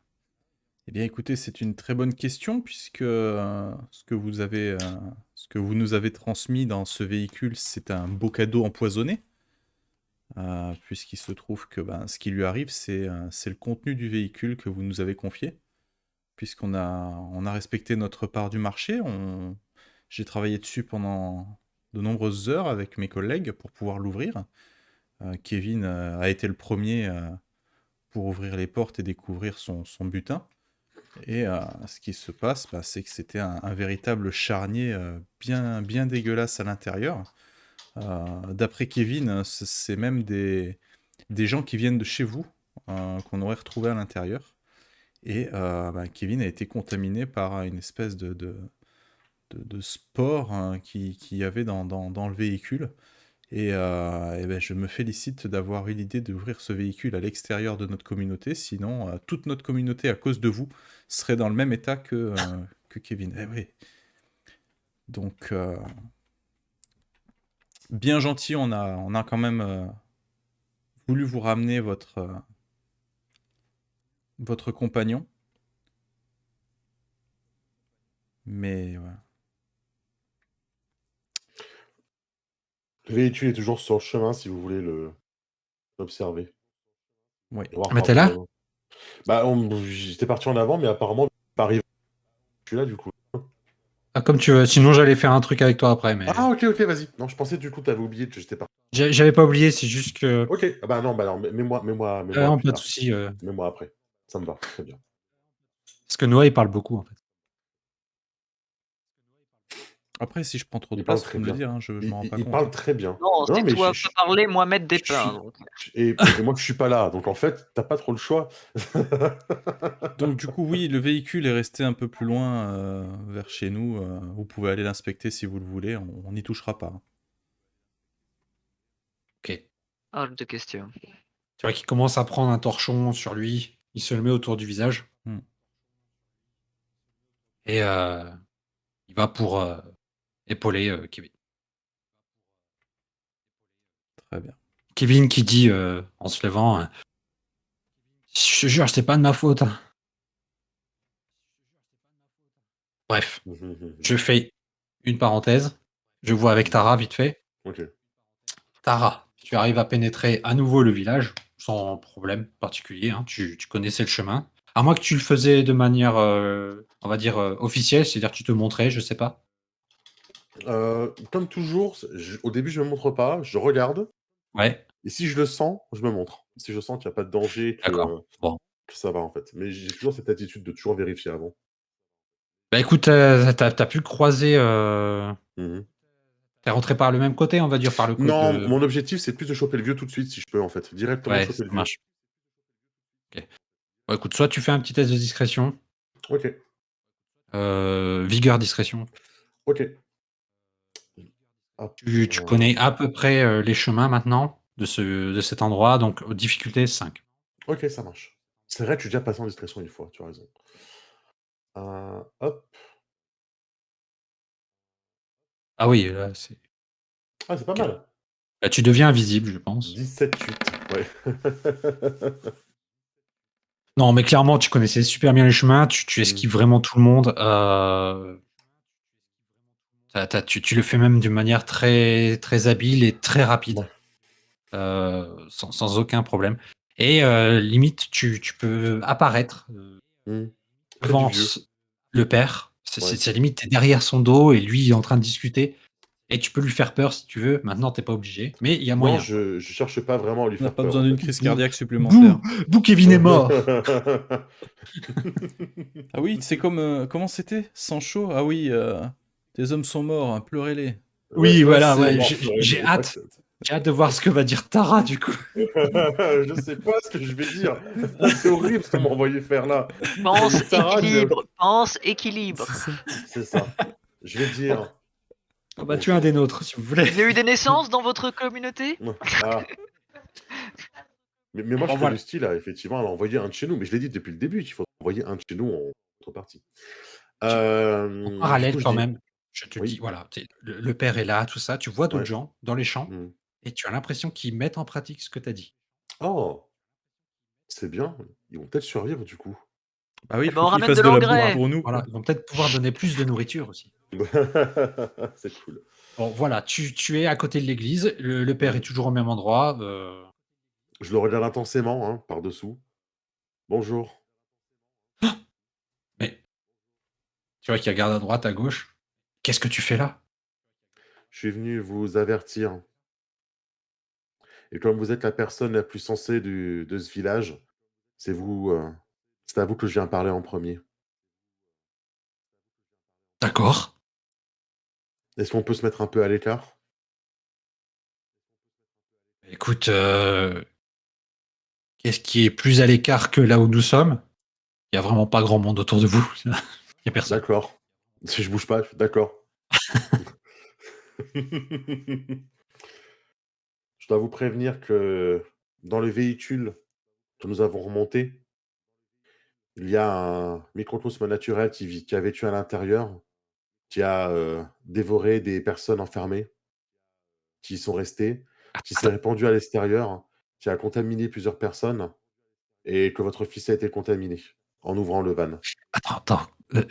Eh bien, écoutez, c'est une très bonne question puisque ce que vous nous avez transmis dans ce véhicule, c'est un beau cadeau empoisonné. Puisqu'il se trouve que ce qui lui arrive, c'est le contenu du véhicule que vous nous avez confié. Puisqu'on a respecté notre part du marché, j'ai travaillé dessus pendant de nombreuses heures avec mes collègues pour pouvoir l'ouvrir. Kevin a été le premier pour ouvrir les portes et découvrir son butin. Et ce qui se passe, c'est que c'était un véritable charnier bien, bien dégueulasse à l'intérieur. D'après Kevin, c'est même des gens qui viennent de chez vous qu'on aurait retrouvé à l'intérieur. Et Kevin a été contaminé par une espèce de spore qu'il y avait dans le véhicule. Et je me félicite d'avoir eu l'idée d'ouvrir ce véhicule à l'extérieur de notre communauté. Sinon, toute notre communauté, à cause de vous, serait dans le même état que Kevin. Eh oui. Donc, bien gentil, on a quand même voulu vous ramener votre compagnon. Mais voilà.
Le véhicule est toujours sur le chemin si vous voulez l'observer.
Oui.
Voir
Mais t'es là?
J'étais parti en avant, mais apparemment, pas arrivé. Je suis là du coup.
Ah, comme tu veux. Sinon, j'allais faire un truc avec toi après, mais
Ah, ok, vas-y. Non, je pensais du coup, t'avais oublié que j'étais parti.
j'avais pas oublié. C'est juste que
Ok, non, mets-moi
non,
plus
pas de
tard.
souci.
Mets-moi après. Ça me va, très bien.
Parce que Noah, il parle beaucoup en fait.
Après, si je prends trop de
Il parle
place,
très
faut me le
bien.
dire, hein, je m'en rends pas
Il
compte.
parle très bien.
Non,
Non,
c'est
mais
toi pas parler, moi mettre des pains. Donc.
Et moi, je suis pas là. Donc, en fait, t'as pas trop le choix.
Donc du coup, oui, le véhicule est resté un peu plus loin vers chez nous. Vous pouvez aller l'inspecter si vous le voulez, on n'y touchera pas.
Ok.
Hors de question.
Tu vois qu'il commence à prendre un torchon sur lui. Il se le met autour du visage. Et il va pour épauler Kevin.
Très bien.
Kevin qui dit en se levant je te jure, c'est pas de ma faute. Hein. Bref, je fais une parenthèse. Je vois avec Tara vite fait.
Ok.
Tara, tu arrives à pénétrer à nouveau le village sans problème particulier. Hein. Tu connaissais le chemin. À moins que tu le faisais de manière, on va dire, officielle, c'est-à-dire que tu te montrais, je sais pas.
Comme toujours, au début, je me montre pas, je regarde.
Ouais,
Et si je le sens, je me montre. Si je sens qu'il n'y a pas de danger,
d'accord. Bon.
que ça va en fait. Mais j'ai toujours cette attitude de toujours vérifier avant.
Bah écoute, t'as pu croiser. T'es rentré par le même côté, on va dire, par le côté.
Non, mon objectif, c'est plus de choper le vieux tout de suite, si je peux, en fait. Directement
Ouais,
choper
ça
le vieux.
marche. Ok. Bon, écoute, soit tu fais un petit test de discrétion.
Ok.
Vigueur, discrétion.
Ok.
Tu connais à peu près les chemins maintenant de cet endroit, donc difficulté 5.
Ok, ça marche. C'est vrai que je suis déjà passé en discrétion une fois, tu as raison. Hop.
Ah oui, là, c'est.
Ah, c'est pas
Ok.
mal.
Là, tu deviens invisible, je pense.
17-8, ouais.
Non, mais clairement, tu connaissais super bien les chemins, tu esquives vraiment tout le monde. Tu le fais même d'une manière très, très habile et très rapide, sans aucun problème. Et limite, tu peux apparaître
Près du
devant
vieux.
le père.
Ouais.
C'est limite, t'es derrière son dos et lui il est en train de discuter. Et tu peux lui faire peur si tu veux. Maintenant, t'es pas obligé, mais il y a
Non,
moyen.
je cherche pas vraiment à lui
On n'a
faire
pas
peur.
besoin
en
d'une
fait.
crise cardiaque supplémentaire.
Bouh, Kevin est mort.
Ah oui, c'est comme... comment c'était? Sancho? Ah oui, tes hommes sont morts, hein, pleurez-les.
Oui, voilà,
c'est
ouais,
bon,
j'ai hâte. J'ai hâte de voir ce que va dire Tara, du coup.
Je sais pas ce que je vais dire. C'est horrible ce qu'on m'a envoyé faire là.
Pense
Tara,
équilibre. Pense équilibre.
C'est ça. Je vais dire.
On va tuer un des nôtres, si vous voulez.
Il y a eu des naissances dans votre communauté?
Ah. Mais moi,
Bon,
je fais
voilà.
le style, là, effectivement, à envoyer un de chez nous. Mais je l'ai dit depuis le début qu'il faut envoyer un de chez nous en contrepartie.
En
Du
parallèle,
coup, je
quand
dis
même, je te dis,
oui,
voilà, le père est là, tout ça, tu vois d'autres
ouais.
gens dans les champs
Mmh.
et tu as l'impression qu'ils mettent en pratique ce que tu as dit.
Oh! C'est bien, ils vont peut-être survivre du coup.
Bah oui,
Eh
il
ben,
faut
on
qu'ils
ramène
fassent
de
de la bouffe
l'engrais!
pour nous,
Voilà,
quoi.
ils vont peut-être pouvoir donner plus de nourriture aussi.
C'est cool.
Bon, voilà, tu es à côté de l'église, le père est
Mmh.
toujours au même endroit,
Je le regarde intensément, hein, par-dessous. «Bonjour».
mais tu vois qu'il regarde à droite, à gauche. «Qu'est-ce que tu fais là?»
Je suis venu vous avertir et comme vous êtes la personne la plus sensée de ce village, c'est vous, c'est à vous que je viens parler en premier.
«D'accord.
Est-ce qu'on peut se mettre un peu à l'écart?
Écoute, qu'est-ce qui est plus à l'écart que là où nous sommes? Il y a vraiment pas grand monde autour de vous. Il y a personne».
D'accord. Si je bouge pas, d'accord. Je dois vous prévenir que dans le véhicule que nous avons remonté, il y a un microcosme naturel qui a vécu à l'intérieur, qui a, dévoré des personnes enfermées, qui y sont restées, qui s'est
Attends,
répandu à l'extérieur, qui a contaminé plusieurs personnes et que votre fils a été contaminé en ouvrant le van.
attends, heu,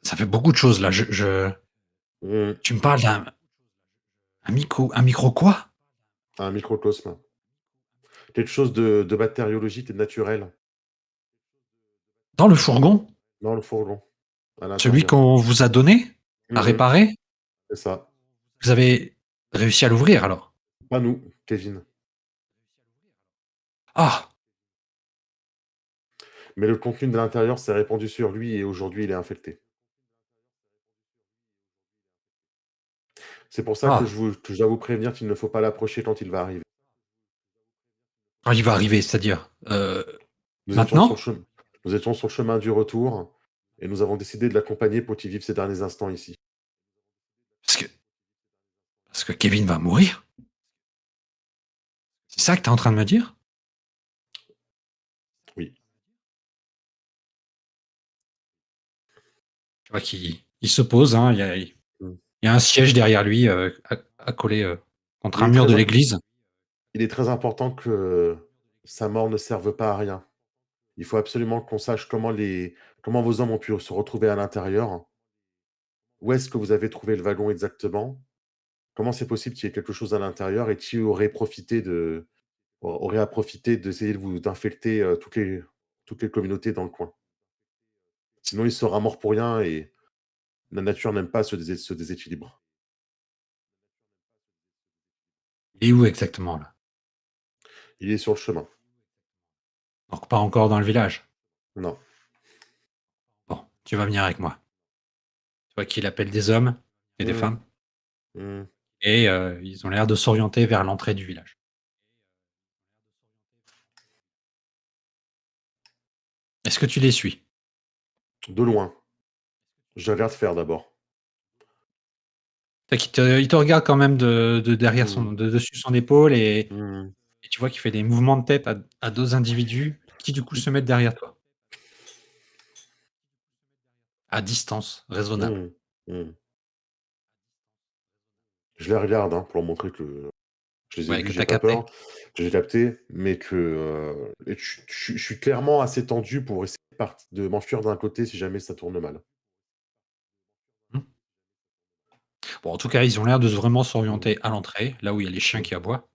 ça fait beaucoup de choses là.
Mmh,
Tu me parles d'un un micro quoi?
un microcosme. Quelque chose de bactériologique et de naturel
Dans le fourgon?
dans le fourgon, à
Celui
l'intérieur.
qu'on vous a donné à
Mmh.
réparer?
C'est ça.
Vous avez réussi à l'ouvrir alors?
Pas nous, Kevin.
Ah!
Mais le contenu de l'intérieur s'est répandu sur lui et aujourd'hui il est infecté. C'est pour ça que
Ah!
je dois vous prévenir qu'il ne faut pas l'approcher quand il va arriver.
Quand il va arriver, c'est-à-dire?
Nous étions sur le
Maintenant?
chem nous étions sur le chemin du retour et nous avons décidé de l'accompagner pour qu'il vive ses derniers instants ici.
Parce que parce que Kevin va mourir? C'est ça que tu es en train de me dire?
Oui.
Tu vois qu'il se pose, hein,
Mmh.
il y a un siège derrière lui, accolé, contre
Il
un
est
mur
très
de
im
l'église.
il est très important que sa mort ne serve pas à rien. Il faut absolument qu'on sache comment vos hommes ont pu se retrouver à l'intérieur. Où est-ce que vous avez trouvé le wagon exactement? Comment c'est possible qu'il y ait quelque chose à l'intérieur et qui aurait à profiter d'essayer d'infecter, toutes les communautés dans le coin? Sinon, il sera mort pour rien et la nature n'aime pas ce déséquilibre.
Il est où exactement là?
Il est sur le chemin.
Donc pas encore dans le village?
Non.
Bon, tu vas venir avec moi. Tu vois qu'il appelle des hommes et des
Mmh.
femmes
Mmh.
et ils ont l'air de s'orienter vers l'entrée du village. Est-ce que tu les suis?
De loin. Je regarde faire d'abord.
Tu vois il te regarde quand même de derrière
Mmh.
de dessus son épaule
Mmh.
et tu vois qu'il fait des mouvements de tête à 2 individus qui du coup se mettent derrière toi, à distance raisonnable.
Mmh. Mmh. Je les regarde, hein, pour montrer que je les ai
Ouais,
vus,
que
j'ai
tu
pas
capté?
peur, que j'ai capté, mais que, et je suis clairement assez tendu pour essayer de m'enfuir d'un côté si jamais ça tourne mal.
Mmh. Bon, en tout cas, ils ont l'air de vraiment
Mmh.
s'orienter à l'entrée, là où il y a les chiens
Mmh.
qui aboient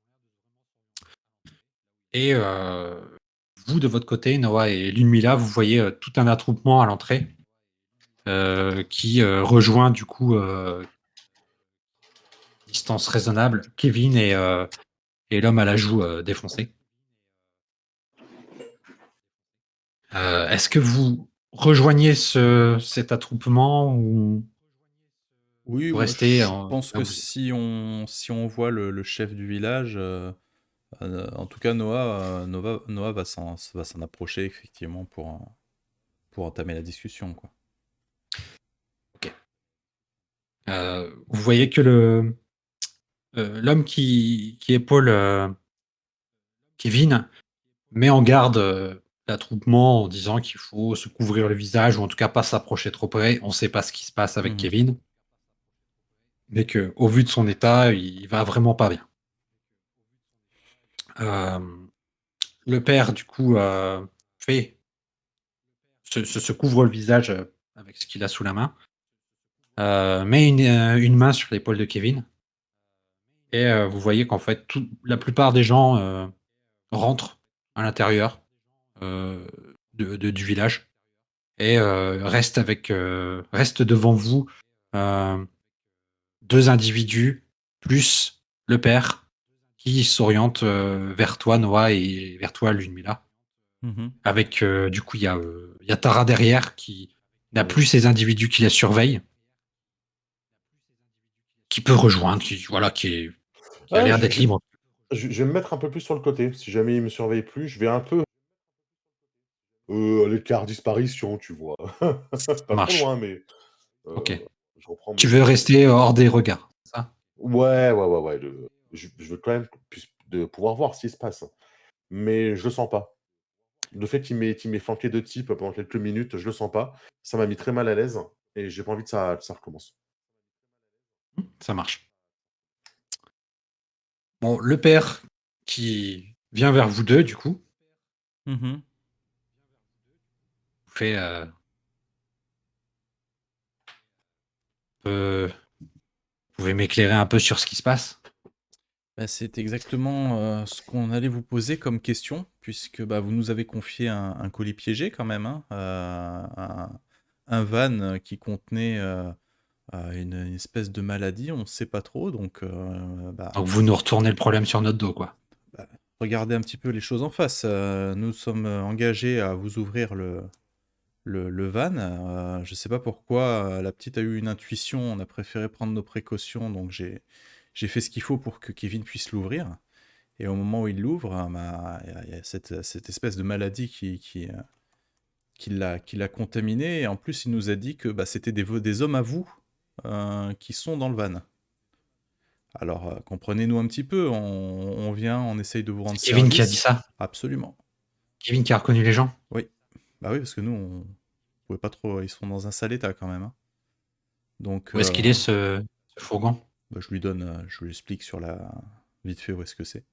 et vous de votre côté, Noah et Lunmila, vous voyez, tout un attroupement à l'entrée, qui, rejoint du coup, distance raisonnable, Kevin et l'homme à la joue, défoncée. Est-ce que vous rejoignez cet attroupement ou
Oui,
vous
moi
restez
je
en
pense
là
que
où vous êtes?
si on voit le chef du village, en tout cas Noah va s'en approcher effectivement pour entamer la discussion, quoi.
OK. Vous voyez que l'homme qui épaule, Kevin met en garde, l'attroupement en disant qu'il faut se couvrir le visage ou en tout cas pas s'approcher trop près. On ne sait pas ce qui se passe avec
Mhm.
Kevin, mais qu'au vu de son état, il va vraiment pas bien. Euh, le père, du coup, fait se couvre le visage avec ce qu'il a sous la main, met une main sur l'épaule de Kevin, et vous voyez qu'en fait, la plupart des gens rentrent à l'intérieur du village et restent devant vous euh, deux individus plus le père qui s'oriente vers toi, Noah, et vers toi, Ludmilla.
Mhm.
Avec du coup, il y a Tara derrière qui n'a
Mm.
plus ces individus qui la surveillent, qui peut rejoindre, qui a
Ah,
l'air d'être libre.
je vais me mettre un peu plus sur le côté. Si jamais il me surveille plus, je vais un peu à l'écart disparition, tu vois.
Ça
Pas trop
marche.
loin, mais
Ok.
je reprends
Tu veux
mes.
rester hors des regards, c'est ça?
Ouais, ouais, ouais, ouais. Je veux quand même de pouvoir voir ce qui se passe. Mais je le sens pas. Le fait qu'il m'ait flanqué de type pendant quelques minutes, je le sens pas. Ça m'a mis très mal à l'aise et j'ai pas envie que ça recommence.
Ça marche. Bon, le père qui vient vers vous deux, du coup,
Mhm.
vous fait vous pouvez m'éclairer un peu sur ce qui se passe?
Bah, c'est exactement ce qu'on allait vous poser comme question, puisque bah, vous nous avez confié un colis piégé quand même, hein, un van qui contenait une espèce de maladie, on ne sait pas trop, donc bah,
Donc vous nous retournez le problème sur notre dos, quoi.
bah, regardez un petit peu les choses en face. Nous sommes engagés à vous ouvrir le van. Je ne sais pas pourquoi la petite a eu une intuition, on a préféré prendre nos précautions, donc j'ai fait ce qu'il faut pour que Kevin puisse l'ouvrir. Et au moment où il l'ouvre, bah, il y a cette espèce de maladie qui l'a contaminé. Et en plus, il nous a dit que bah, c'était des hommes à vous qui sont dans le van. Alors, comprenez-nous un petit peu, on vient, on essaye de vous
C'est
rendre
Kevin qui a dit
service.
ça?
Absolument.
Kevin qui a reconnu les gens?
Oui. Bah oui, parce que nous, on pouvait pas trop. Ils sont dans un sale état quand même, hein. Donc,
Où est-ce qu'il est, ce fourgon?
bah, je lui explique sur la vite fait où est-ce que c'est.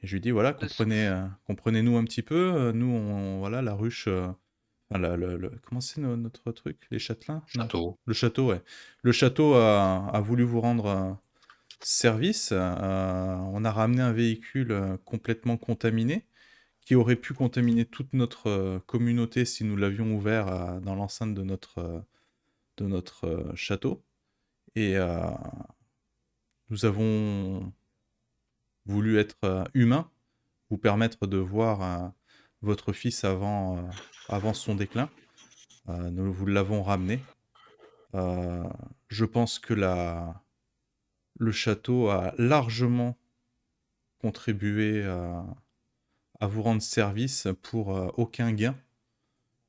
Et je lui dis voilà,
De ce-
comprenez-nous un petit peu. Nous, voilà, la ruche. Enfin, comment c'est notre truc? Les châtelains? Non.
Château.
Le château, ouais. Le château a voulu vous rendre service. On a ramené un véhicule complètement contaminé qui aurait pu contaminer toute notre communauté si nous l'avions ouvert dans l'enceinte de notre château. Et nous avons voulu être humains, vous permettre de voir votre fils avant son déclin. Nous vous l'avons ramené. Euh, je pense que le château a largement contribué à vous rendre service pour aucun gain.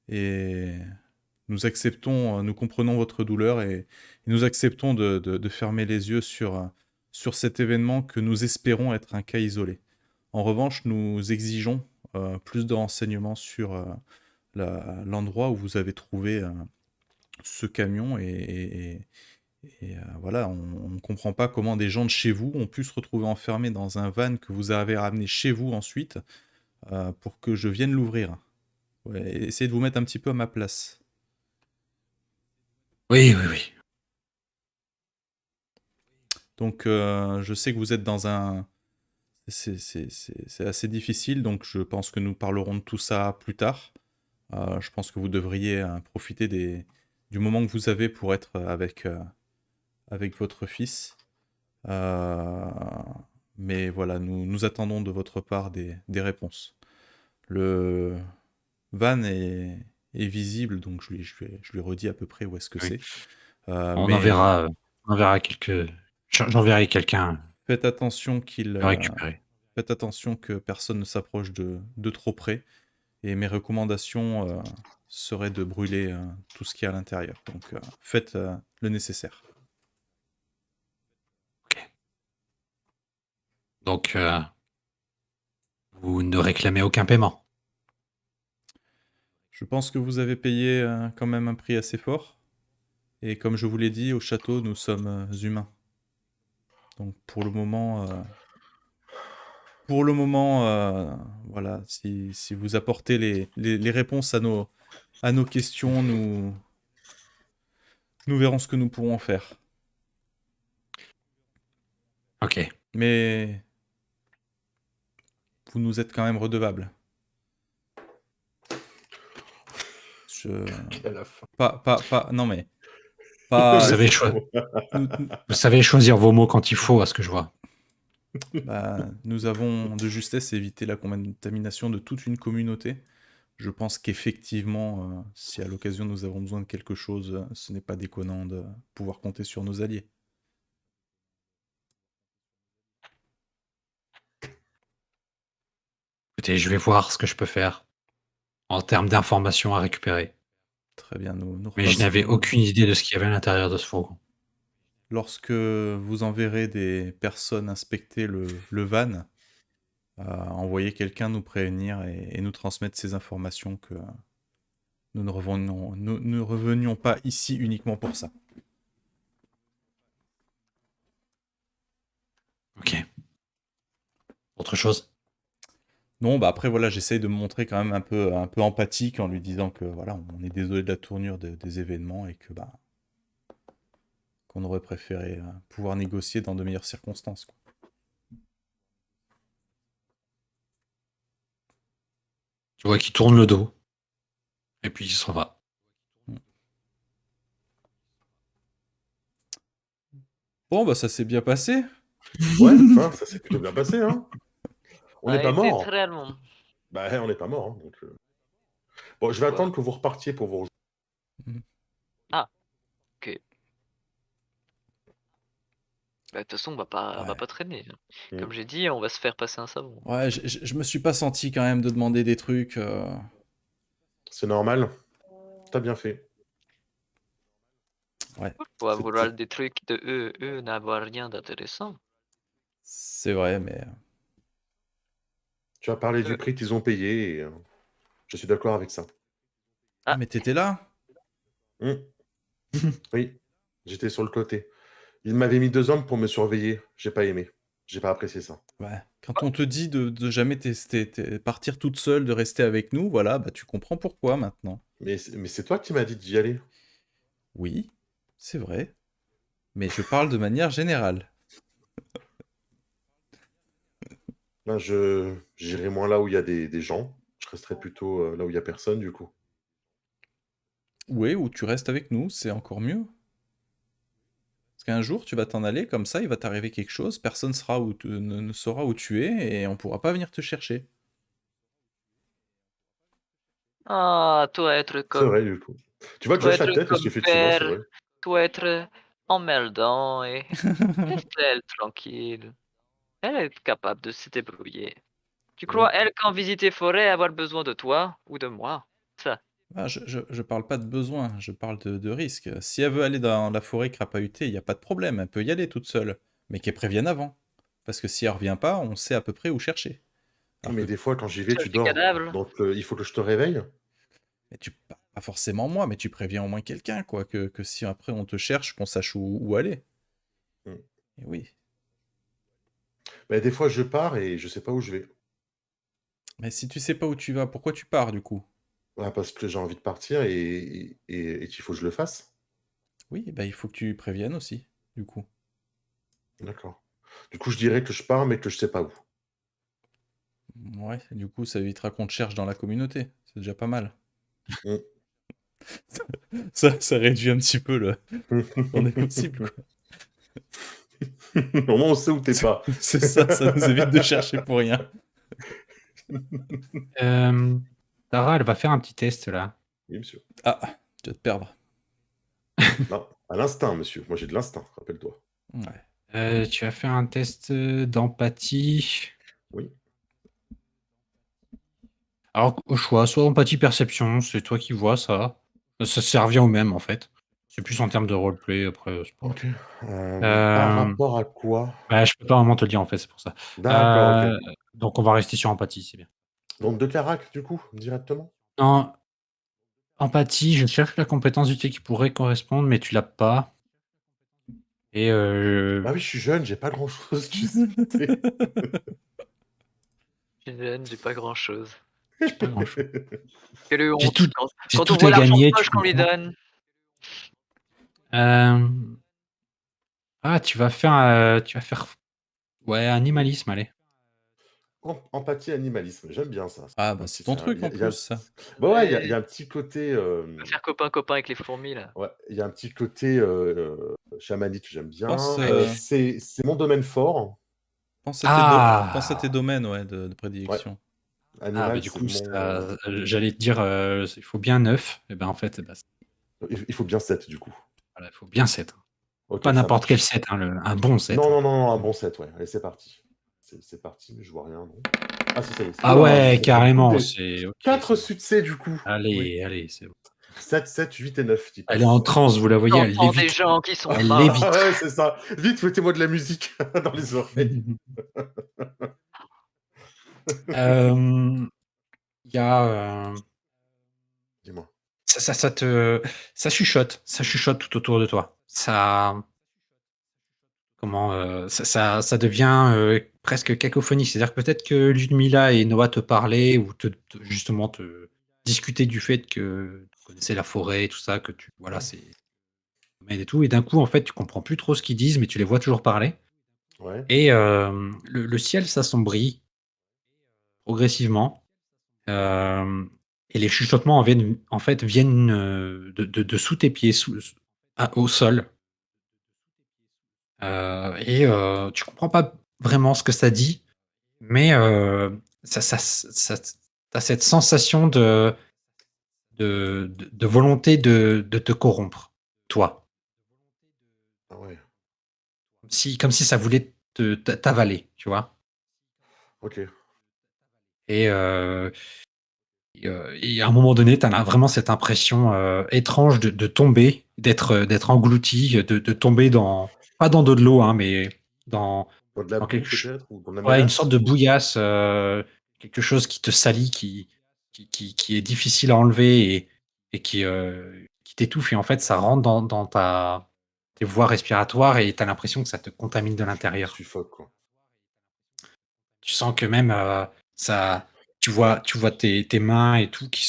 Et nous comprenons votre douleur et nous acceptons de fermer les yeux sur cet événement que nous espérons être un cas isolé. En revanche, nous exigeons plus de renseignements sur l'endroit où vous avez trouvé ce camion voilà, on ne comprend pas comment des gens de chez vous ont pu se retrouver enfermés dans un van que vous avez ramené chez vous ensuite pour que je vienne l'ouvrir. Ouais, essayez de vous mettre un petit peu à ma place.
Oui, oui, oui.
Donc, je sais que vous êtes dans un... C'est assez difficile, donc je pense que nous parlerons de tout ça plus tard. Je pense que vous devriez profiter du moment que vous avez pour être avec votre fils. Euh, mais voilà, nous attendons de votre part des réponses. Le van est visible, donc je lui redis à peu près où est-ce que
Oui.
c'est.
On
Mais
enverra j'enverrai quelqu'un
faites attention
le récupérer.
faites attention que personne ne s'approche de trop près. Et mes recommandations seraient de brûler tout ce qu'il y a à l'intérieur. Donc faites le nécessaire.
Ok. Donc, vous ne réclamez aucun paiement.
Je pense que vous avez payé quand même un prix assez fort. Et comme je vous l'ai dit, au château, nous sommes humains. Donc pour le moment, voilà, si vous apportez les réponses à nos questions, nous verrons ce que nous pourrons en faire.
Ok.
Mais vous nous êtes quand même redevables.
À la fin.
Non mais,
Vous
pas...
savez,
nous,
vous savez choisir vos mots quand il faut, à ce que je vois.
nous avons de justesse évité la contamination de toute une communauté. Je pense qu'effectivement, si à l'occasion nous avons besoin de quelque chose, ce n'est pas déconnant de pouvoir compter sur nos alliés.
Écoutez, je vais voir ce que je peux faire en termes d'informations à récupérer.
Très bien, nous
Mais je n'avais
repasserons.
aucune idée de ce qu'il y avait à l'intérieur de ce fourgon.
Lorsque vous enverrez des personnes inspecter le van, envoyez quelqu'un nous prévenir et nous transmettre ces informations que nous ne revenions pas ici uniquement pour ça.
Ok. Autre chose?
Non, bah après voilà, j'essaye de me montrer quand même un peu empathique en lui disant que voilà, on est désolé de la tournure des événements et que bah qu'on aurait préféré pouvoir négocier dans de meilleures circonstances, quoi.
Tu vois qu'il tourne le dos. Et puis il s'en va.
Bon, bah ça s'est bien passé.
Ouais, hein, ça s'est plutôt bien passé. Hein. On n'est pas
été
mort.
très long.
Bah, on n'est pas mort. Hein, donc, bon, je vais attendre que vous repartiez pour vous rejoindre.
Ah, ok. Bah, de toute façon, on va pas traîner. Comme j'ai dit, on va se faire passer un savon.
Ouais, je me suis pas senti quand même de demander des trucs.
C'est normal. T'as bien fait.
Ouais.
Pour vouloir des trucs de eux n'avoir rien d'intéressant.
C'est vrai, mais
Tu as parlé du prix qu'ils ont payé et je suis d'accord avec ça.
ah, mais t'étais là?
Oui, j'étais sur le côté. Ils m'avaient mis 2 hommes pour me surveiller. J'ai pas aimé. J'ai pas apprécié ça.
Ouais. Quand on te dit de jamais partir toute seule, de rester avec nous, voilà, bah tu comprends pourquoi maintenant.
Mais c'est toi qui m'as dit d'y aller.
Oui, c'est vrai. Mais je parle de manière générale.
Ben, j'irai moins là où il y a des gens. Je resterai plutôt là où il y a personne, du coup.
Oui, ou tu restes avec nous, c'est encore mieux. Parce qu'un jour, tu vas t'en aller, comme ça, il va t'arriver quelque chose, personne ne saura où tu es, et on pourra pas venir te chercher.
Ah, toi être
C'est
comme,
vrai, du coup. Tu vois,
toi
Josh la
être
tête, parce
comme
qu'effectivement, c'est
père,
vrai.
toi être emmerdant et laisse-elle tranquille. Elle est capable de se débrouiller. Tu crois, elle, quand visiter forêt, avoir besoin de toi ou de moi? Ça.
Ah, je parle pas de besoin, je parle de risque. Si elle veut aller dans la forêt crapahutée, il n'y a pas de problème, elle peut y aller toute seule. Mais qu'elle prévienne avant. Parce que si elle revient pas, on sait à peu près où chercher. Alors
Mais
que
des fois, quand j'y vais, tu
Cherche des
dors.
cadavres.
Donc, il faut que je te réveille.
mais pas forcément moi, mais tu préviens au moins quelqu'un, quoi. Que si après on te cherche, qu'on sache où aller.
Mm.
Et oui.
Mais des fois, je pars et je sais pas où je vais.
Mais si tu sais pas où tu vas, pourquoi tu pars du coup?
Ouais, parce que j'ai envie de partir et qu'il faut que je le fasse.
Oui, bah il faut que tu préviennes aussi, du coup.
D'accord. Du coup, je dirais que je pars, mais que je sais pas où.
Ouais, du coup, ça évitera qu'on te cherche dans la communauté. C'est déjà pas mal.
Mm.
Ça réduit un petit peu le on est possible, quoi.
Au moins, on sait où t'es pas.
C'est ça nous évite de chercher pour rien.
Tara, elle va faire un petit test là.
Oui, monsieur.
Ah, tu vas te perdre.
Non, à l'instinct, monsieur. Moi, j'ai de l'instinct, rappelle-toi.
Ouais.
Tu vas faire un test d'empathie.
Oui.
Alors, au choix, soit empathie perception, c'est toi qui vois ça. Ça revient au même en fait. C'est plus en termes de roleplay après. C'est pas grave.
Ok. Par rapport à quoi?
Bah, je peux pas vraiment te le dire en fait, c'est pour ça.
D'accord, ok.
Donc on va rester sur empathie, c'est bien.
Donc, de Carac, du coup, directement?
Non, Empathie, je cherche la compétence d'utilité qui pourrait correspondre, mais tu l'as pas. Et
Bah oui, je suis jeune, j'ai pas grand-chose, tu sais.
Je suis jeune, j'ai pas grand-chose.
j'ai pas grand-chose.
Quelle
J'ai
honte
tout,
quand,
j'ai
quand on
tout
voit
à
l'argent de
gagner, tu
poche qu'on lui
comprends.
donne.
Tu vas faire, ouais, animalisme, allez.
Empathie, animalisme, j'aime bien ça.
Ah, bah, c'est ton truc en plus, ça.
Bah ouais, il y
Ouais,
a un petit côté.
faire copain-copain avec les fourmis là.
Ouais, il y a un petit côté chamanique que j'aime bien.
Pense,
C'est mon domaine fort.
pense à tes
Ah,
domaines de
Ouais,
prédilection.
bah
animal,
du
c'est
coup,
mon.
j'allais te dire, il faut bien 9. Et ben en fait,
Il faut bien 7 du coup.
voilà, il faut bien 7.
Ok,
Pas
ça
n'importe quel
marche.
7, hein, un bon 7.
Non, non, non, non, un bon 7, ouais. Allez, c'est parti. C'est parti, mais je vois rien, non. Ah, si, ça y est.
Ah
Oula,
ouais,
ça fait
carrément,
beaucoup.
c'est ok,
4
c'est bon.
succès du coup.
Oui.
Allez, c'est bon.
7, 7, 8 et 9 qui
Elle est en
passent.
transe, vous la voyez, elle
J'entends des
lévite.
gens qui sont
Elle
morts.
lévite.
Ouais, c'est ça. Vite, mettez-moi de la musique dans les oreilles.
Il y a,
Dis-moi.
ça chuchote tout autour de toi. Ça devient presque cacophonique. C'est-à-dire que peut-être que Ludmilla et Noah te parlaient ou justement te discutaient du fait que tu connaissais la forêt et tout ça, que voilà, c'est et tout. Et d'un coup, en fait, tu comprends plus trop ce qu'ils disent, mais tu les vois toujours parler.
Ouais.
Et le ciel s'assombrit progressivement. euh, et les chuchotements viennent de sous tes pieds, au sol. Tu comprends pas vraiment ce que ça dit, mais tu cette sensation de volonté de te corrompre, toi.
Ah ouais.
Comme si ça voulait t'avaler, tu vois?
Ok.
Et et à un moment donné, tu as vraiment cette impression, étrange de tomber, d'être englouti, de tomber pas dans de l'eau, hein, mais dans
Dans de la
dans
boue
quelque ch
peut-être ou dans de la
ouais, une sorte
mélasse.
de bouillasse, quelque chose qui te salit, qui est difficile à enlever et qui t'étouffe et en fait, ça rentre dans tes voies respiratoires et tu as l'impression que ça te contamine de
Il
l'intérieur.
suffoque quoi.
Tu sens que même, ça tu vois tes mains et tout tu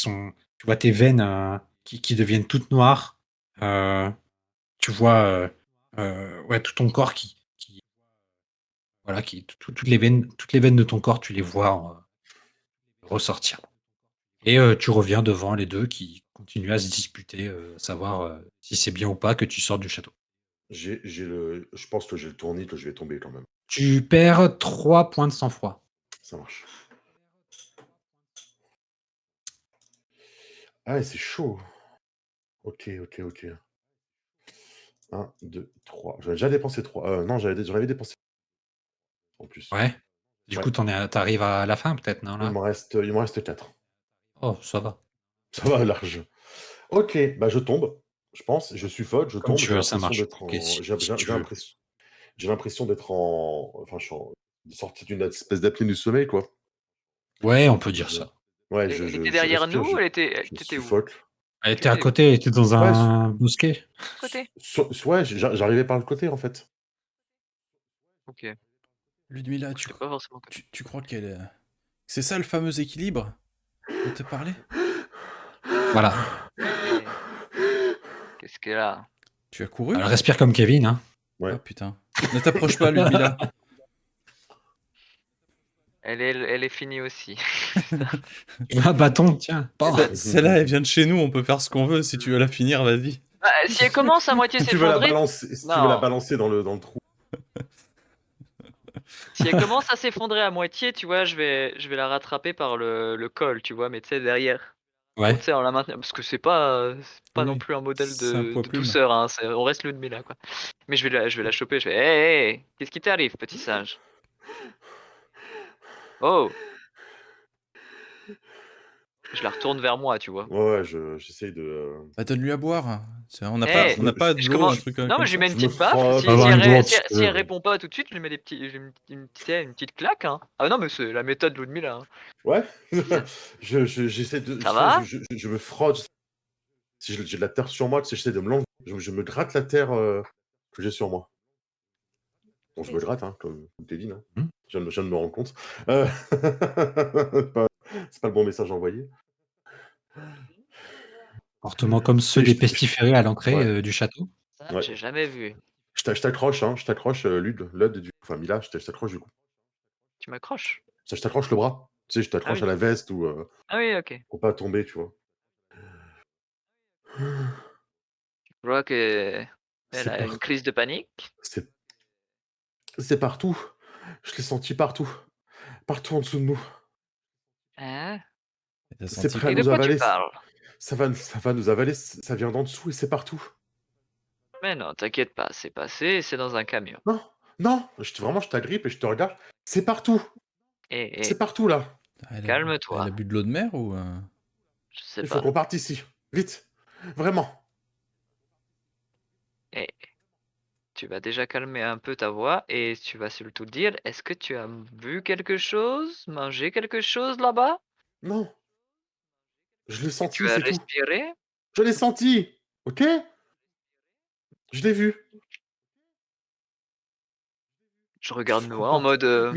vois tes veines, qui deviennent toutes noires. Heu, Tu vois, ouais, tout ton corps qui voilà, toutes les veines de ton corps, tu les vois, ressortir et tu reviens devant les 2 qui continuent à se disputer, savoir, si c'est bien ou pas que tu sortes du château.
Je pense que j'ai le tournis, que je vais tomber quand même.
Tu perds 3 points de sang-froid.
Ça marche. Ah ouais, c'est chaud. Ok, ok, ok. 1, 2, 3. J'avais déjà dépensé 3. Non, j'en avais dépensé en plus.
Ouais. Du
Ouais.
coup, tu arrives à la fin peut-être, non, là?
Il m'en reste 4.
Oh, ça va.
Ça va large. Ok, bah je tombe. Je pense, je suffoque, je
Comme
tombe.
tu
J'ai
veux, ça
l'impression
marche.
d'être
OK,
en.
si tu veux.
J'ai l'impression d'être en. Enfin, je suis sorti d'une espèce d'apnée du sommeil, quoi.
Ouais, on peut dire
Je...
ça.
Ouais,
Elle était
je
derrière
respire,
nous ou
je
t'étais où?
suffoque.
Elle
Tu
était à
étais où?
côté, elle était dans
Ouais,
un bosquet.
Côté?
ouais, j'arrivais par le côté, en fait.
OK.
Ludmilla,
J'étais pas forcément côté.
tu crois c'est ça le fameux équilibre dont tu parlais?
Voilà.
Eh, qu'est-ce qu'elle a?
Tu as
Elle
couru?
respire comme Kevin, hein.
Ouais.
Ah putain. Ne t'approche pas, Ludmilla.
Elle est finie aussi.
Un bâton, tiens, pan.
Celle-là, elle vient de chez nous, on peut faire ce qu'on veut. Si tu veux la finir, vas-y.
Bah, si elle commence à moitié
Si tu veux la
s'effondrer,
balancer, si tu veux la
non.
balancer dans le trou.
Si elle commence à s'effondrer à moitié, tu vois, je vais la rattraper par le col, tu vois, mais tu sais, derrière. Pour,
Ouais.
tu sais, en la maintenant, parce que c'est pas non
Oui.
plus un modèle
C'est un poids
de
plume.
douceur, hein, on reste Ludmilla, quoi. Mais je vais la choper, je fais, hé, hé, qu'est-ce qui t'arrive, petit sage? Oh! Je la retourne vers moi, tu vois.
Ouais, ouais, j'essaye de.
Bah, donne-lui à boire. On n'a pas,
Eh,
on n'a pas de
je
l'eau, un
commence.
truc
Non, mais
comme
je lui
ça.
mets une
Je me
petite baffe.
frotte.
Va avoir une gourde, si tu
Si elle
veux.
répond pas tout de suite, je lui mets une petite claque, hein. Ah non, mais c'est la méthode de Ludmilla, hein.
Ouais.
Si ça,
J'essaie de.
ça
Tu sais,
va?
je me frotte. Si j'ai de la terre sur moi, tu sais, j'essaie de me l'enlever. Je me gratte la terre que j'ai sur moi. Bon, je me gratte, hein, comme Kevin. Hein.
Mmh.
Je viens de me rendre compte. C'est pas le bon message envoyé.
Comportement comme ceux
Et
des pestiférés à l'entrée
ouais,
du château.
Ça,
ouais.
j'ai jamais vu.
Je t'accroche, hein, je t'accroche, Lud, du coup. Enfin, Mila, je t'accroche du coup.
Tu m'accroches?
Je t'accroche le bras. Tu sais, je
Ah
t'accroche
oui.
à la veste ou
Ah oui, ok.
pour pas tomber, tu vois.
Je vois que elle
C'est
a une
par...
crise de panique.
c'est c'est partout. Je l'ai senti partout. Partout en dessous de nous.
Hein?
Et t'as
C'est
senti
prêt à
Et de
nous
quoi tu
avaler.
parles?
Ça va nous avaler. Ça vient d'en dessous et c'est partout.
Mais non, t'inquiète pas, c'est passé, c'est dans un camion.
Non, non, vraiment, je t'agrippe et je te regarde. C'est partout. C'est
Et
partout là.
Ah, elle
calme-toi.
a bu de l'eau de mer ou
Je sais
Il faut
pas.
qu'on parte ici. Vite. Vraiment.
Et tu vas déjà calmer un peu ta voix et tu vas surtout dire, est-ce que tu as vu quelque chose, mangé quelque chose là-bas?
Non. Je l'ai
Et tu
senti,
as
c'est tout.
respiré?
Je l'ai senti. Ok. Je l'ai vu.
Je
Il
regarde
faut qu'on
Noah en
parte.
mode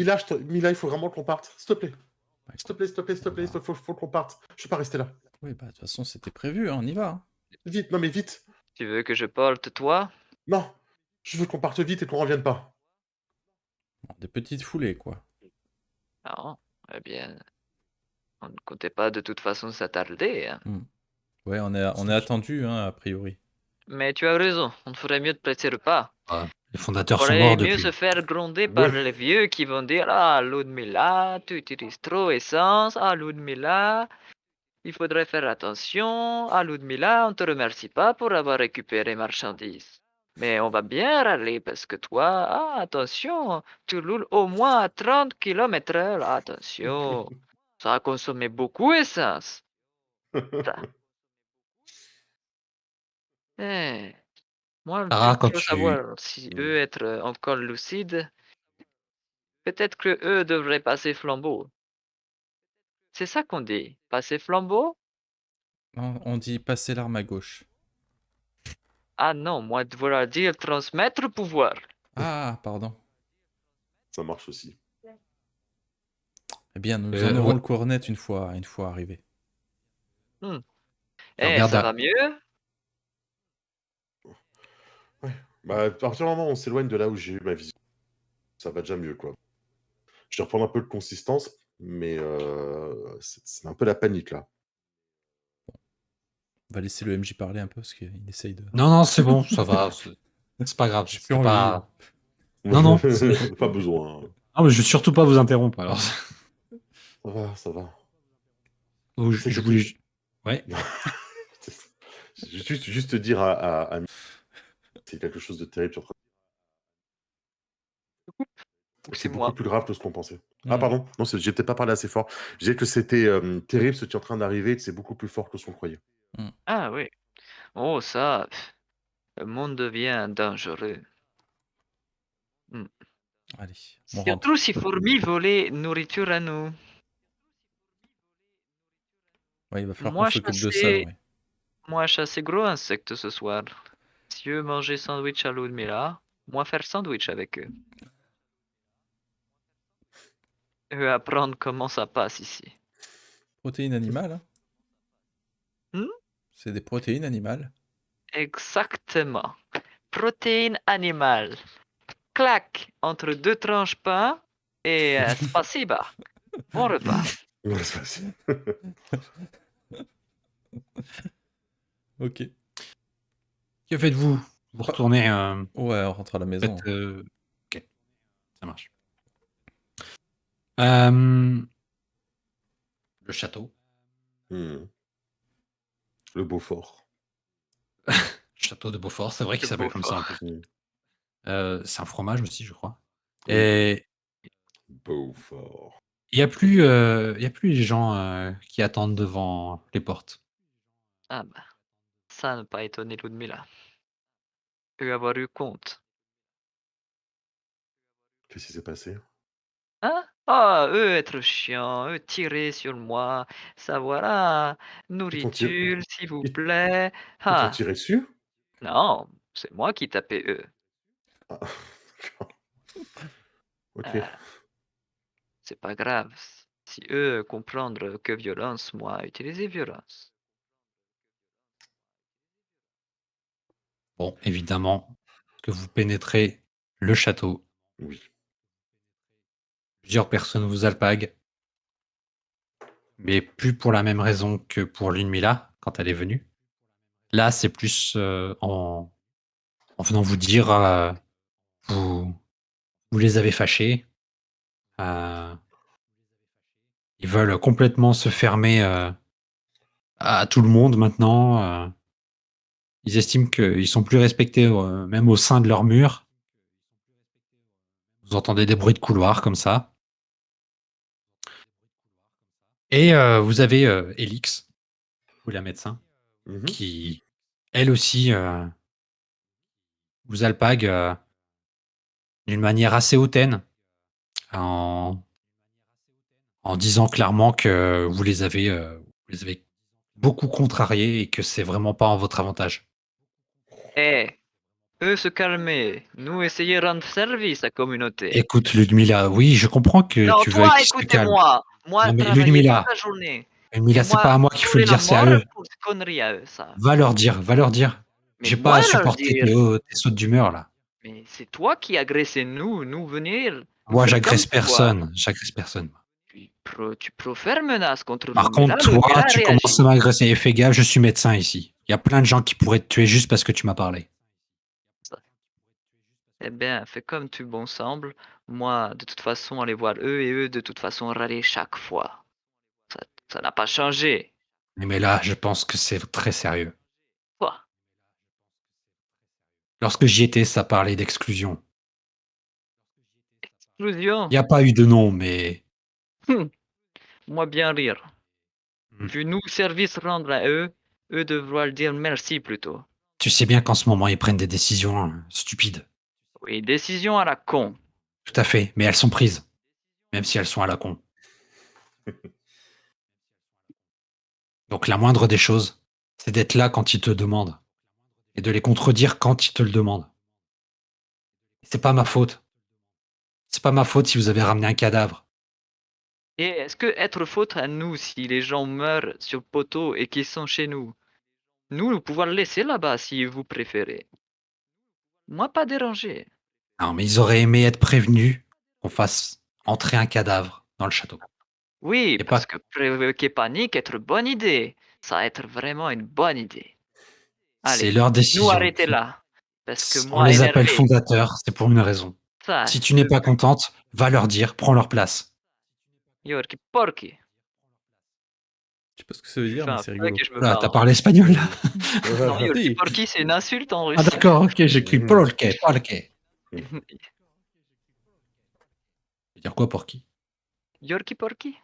Mila, il faut vraiment qu'on parte. S'il te plaît.
Ouais,
S'il te plaît, s'il te plaît, s'il te plaît. Faut qu'on parte. Je suis pas resté là.
oui, bah de toute façon, c'était prévu, hein, on y va. Hein.
Vite, non mais vite.
tu veux que je porte toi?
Non. Je veux qu'on parte vite et qu'on revienne pas.
Bon, des petites foulées, quoi.
Non. Eh bien, on ne comptait pas de toute façon s'attarder, hein.
Hmm. Ouais, on est attendu, hein, a priori.
Mais tu as raison, on ferait mieux de presser le pas.
Ah, les
On
fondateurs sont
ferait
morts
mieux se
depuis.
faire gronder par
Ouais.
les vieux qui vont dire ah, Ludmilla, tu utilises trop essence. Ah, Ludmilla, il faudrait faire attention. Ah, Ludmilla, on te remercie pas pour avoir récupéré marchandises. Mais on va bien râler parce que toi, ah, attention, tu roules au moins à 30 km/h. Attention, ça a consommé beaucoup d'essence. Ça. Eh, moi, vu
Sarah,
qu'il
quand
faut
tu...
savoir si eux être encore lucides, peut-être que eux devraient passer flambeau. C'est ça qu'on dit, passer flambeau?
Non, on dit passer l'arme à gauche.
Ah non, moi de vouloir dire transmettre pouvoir.
Ah, pardon.
Ça marche aussi.
Eh bien, nous en aurons
ouais,
le cornet une fois arrivé.
Hmm.
tu
Eh,
regardes
ça va mieux?
Ouais. Bah, à partir du moment où on s'éloigne de là où j'ai eu ma vision, ça va déjà mieux, quoi. Je vais reprendre un peu de consistance, mais c'est un peu la panique, là.
On va laisser le MJ parler un peu parce qu'il essaye de.
Non, non, c'est bon, ça va. C'est pas grave.
J'ai plus
C'est
envie.
pas... Non, non.
Pas besoin. Hein.
Non, mais je vais surtout pas vous interrompre. Alors,
Ça va, ça va.
je,
C'est
je
que
voulais. Ouais.
juste te dire à c'est quelque chose de terrible.
Ou c'est
C'est beaucoup
moi?
plus grave que ce qu'on pensait. Ah,
Hmm.
pardon, non, j'ai peut-être pas parlé assez fort. Je disais que c'était terrible ce qui est en train d'arriver, c'est beaucoup plus fort que ce qu'on croyait.
Ah oui. Oh ça, le monde devient dangereux. Hmm.
Allez, on
Surtout
rentre.
si fourmis volaient nourriture à nous.
Ouais, il va falloir qu'on
Moi
s'occupe de ça,
chasser,
ouais.
moi chasser gros insectes ce soir. Si eux manger sandwich à Ludmilla, moi faire sandwich avec eux. Eux apprendre comment ça passe ici.
Protéines animales, hein.
Hmm?
C'est des protéines animales.
Exactement. Protéines animales. Clac entre deux tranches pain et spasiba. Bon repas.
Ouais, c'est facile.
Ok.
Que faites-vous? Vous retournez.
Ouais, on rentre à la maison.
Faites, ok, ça marche. Le château.
Hmm. Le Beaufort.
Château de Beaufort, c'est vrai qu'il
Le
s'appelle comme ça en
Beaufort.
plus.
Hmm.
C'est un fromage aussi, je crois.
Oui,
Et
Beaufort.
il y a plus les gens qui attendent devant les portes.
Ah bah, ça n'a pas étonné Ludmilla. Eux avoir eu compte.
Qu'est-ce qui s'est passé?
Hein? Ah, eux être chiants, eux tirer sur moi, ça voilà,
Ils t'ont tiré,
nourriture s'il vous
ils,
plaît.
ils t'ont
Ah,
tiré dessus?
non, c'est moi qui tapais eux.
Ah, ok.
Ah, c'est pas grave. Si eux comprendre que violence, moi utiliser violence.
Bon, évidemment, que vous pénétrez le château.
Oui.
Plusieurs personnes vous alpaguent, mais plus pour la même raison que pour Lunmila quand elle est venue. Là, c'est plus en venant vous dire vous, vous les avez fâchés. euh, Ils veulent complètement se fermer à tout le monde maintenant. Ils estiment qu'ils sont plus respectés même au sein de leur mur. Vous entendez des bruits de couloir comme ça. Et vous avez Elix, ou la médecin,
Mhm.
qui, elle aussi, vous alpague d'une manière assez hautaine, en, en disant clairement que vous les avez beaucoup contrariés et que c'est vraiment pas en votre avantage.
Eh, eux se calmer, nous essayer de rendre service à la communauté.
Écoute, Ludmila, oui, je comprends que
Non,
tu veuilles
toi,
qu'ils se calment.
écoutez-moi. Moi,
Non, mais
travailler toute
Ludmila,
la journée. Et
Ludmila, c'est
moi,
pas à moi qu'il faut le
courir la
dire, c'est à
mort
eux.
pour ces conneries à eux, ça.
Va leur dire, va leur dire.
Mais
J'ai pas à
moi, leur
supporter
dire,
tes sautes d'humeur, là.
mais c'est toi qui agressez nous venir, nous
Moi,
faire comme
j'agresse
tu vois.
personne, j'agresse personne.
Tu profères menace contre
Par
Lunmila,
contre, toi,
Lunmila
tu commences à
réagit.
m'agresser. Et fais gaffe, je suis médecin ici. Il y a plein de gens qui pourraient te tuer juste parce que tu m'as parlé.
Eh bien, fais comme tu bon semble. Moi, de toute façon, aller voir eux et eux, de toute façon, râler chaque fois. Ça, ça n'a pas changé.
Mais là, je pense que c'est très sérieux.
Quoi?
Lorsque j'y étais, ça parlait d'exclusion.
Exclusion?
Il n'y a pas eu de nom, mais
Moi bien rire.
hmm,
Vu nous service rendre à eux, eux devront dire merci plutôt.
tu sais bien qu'en ce moment, ils prennent des décisions stupides.
Oui, décision à la con.
Tout à fait, mais elles sont prises, même si elles sont à la con. Donc la moindre des choses, c'est d'être là quand ils te demandent et de les contredire quand ils te le demandent. C'est pas ma faute. C'est pas ma faute si vous avez ramené un cadavre.
Et est-ce que être faute à nous si les gens meurent sur le poteau et qu'ils sont chez nous? Nous pouvons le laisser là-bas si vous préférez. Moi pas dérangé.
Non, mais ils auraient aimé être prévenus qu'on fasse entrer un cadavre dans le château.
Oui,
Et
parce
pas,
que provoquer panique est une bonne idée. Ça va être vraiment une bonne idée.
c'est
Allez,
leur
nous
décision.
arrêtez là. Parce que
On
moi
les appelle
énervé,
fondateurs, c'est pour une raison.
ça,
Si tu
je
n'es
peux
pas
plus.
contente, va leur dire, prends leur place.
Yorki porky.
Je sais pas ce que ça veut
Je
dire,
fais
mais
un
c'est
fuck et
rigolo.
je me
Là, t'as
barre.
parlé espagnol là?
Non, Yorki
Si.
porky, c'est une insulte en
Ah
russe.
d'accord, ok, j'écris
Mhm.
polke, polke. Ça veut dire quoi pour qui?
Yorki porky?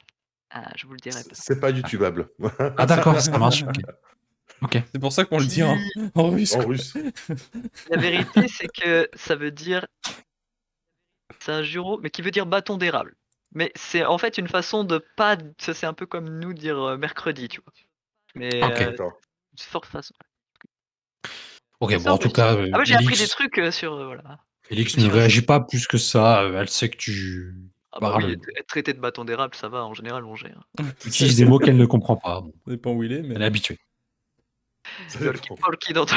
Ah, je vous le dirai pas.
C'est pas YouTubeable.
Ah d'accord, ça marche, ok. Ok.
C'est pour ça qu'on le dit
Si,
en russe.
En
quoi.
russe.
la vérité, c'est que ça veut dire. C'est un juro, mais qui veut dire bâton d'érable. Mais c'est en fait une façon de pas. Ça, c'est un peu comme nous dire mercredi, tu vois. Mais
Ok.
D'accord.
une forte façon.
Ok,
C'est
bon,
en
en tout
russe.
cas,
Ah ouais, j'ai appris des trucs sur. Voilà. Je
Elix
me
ne
suis
réagit
renseigné.
pas plus que ça. Elle sait que tu
Ah bah oui,
parles,
être traité de bâton d'érable, ça va, en général, on gère.
tu utilises des mots qu'elle ne comprend pas. Bon,
Ça dépend où il est,
elle est
mais.
habituée.
Ça
Yorki
dépend.
porky dans ton.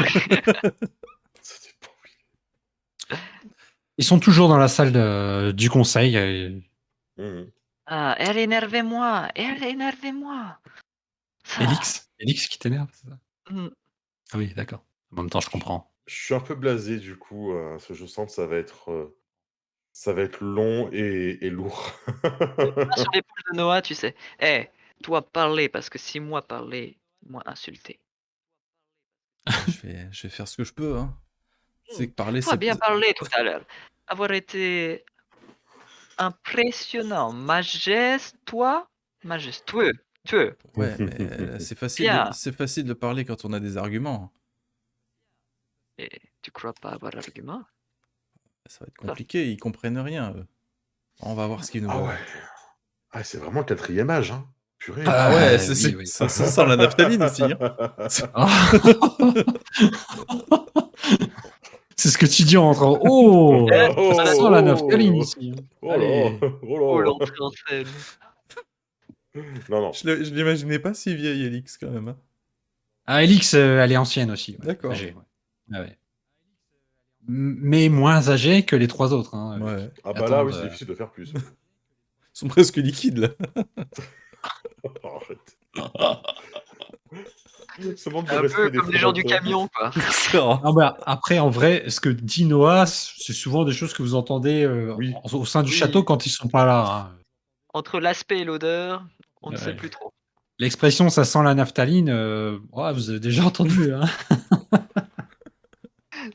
Ça dépend.
Ils sont toujours dans la salle du conseil.
Mhm.
Ah, elle énervez-moi, elle énervez-moi. Ça.
Elix qui t'énerve, c'est ça?
Hmm.
Ah oui, d'accord. En même temps, je comprends.
Je suis un peu blasé du coup, parce que je sens que ça va être long et lourd.
Pas sur l'épaule de Noah, tu sais. Eh, toi parler, parce que si moi parler, moi insulter.
Je vais faire ce que je peux. Hein.
Hmm.
C'est que parler,
Toi
c'est.
bien parlé tout à l'heure. Avoir été impressionnant, majestueux, tueux.
Ouais, mais
Bien.
c'est facile de parler quand on a des arguments.
Et tu crois pas avoir argument?
Ça va être compliqué, ils comprennent rien, eux. On va voir ce qu'ils nous
Ah
veulent.
ouais. Ah, c'est vraiment le quatrième âge, hein. Purée.
Ah ouais,
Oui, oui.
ça sent la naphtaline ici. Hein.
Ah. C'est ce que tu dis entre oh,
Et là,
ça
voilà,
sent la naphtaline ici.
Oh là,
Allez.
oh,
oh là.
l'entrée en scène.
Non, non.
Je l'imaginais pas si vieille, Elix, quand même. Hein.
Ah, Elix, elle est ancienne aussi. Ouais.
D'accord.
Âgée, ouais. Ah ouais. Mais moins âgée que les trois autres. Hein,
Ouais.
Ah bah là, oui, c'est difficile de faire plus.
Ils sont presque liquides, là.
Arrête. Ce manque de
Un peu
respect des
comme les gens du
fondateurs.
camion, quoi.
C'est rare.
Ah bah, après, en vrai, ce que dit Noah, c'est souvent des choses que vous entendez
Oui.
au sein du
Oui.
château quand ils sont pas là. Hein.
Entre l'aspect et l'odeur, on ne sait
Ouais.
plus trop.
L'expression ça sent la naphtaline, ouais, vous avez déjà entendu. Hein.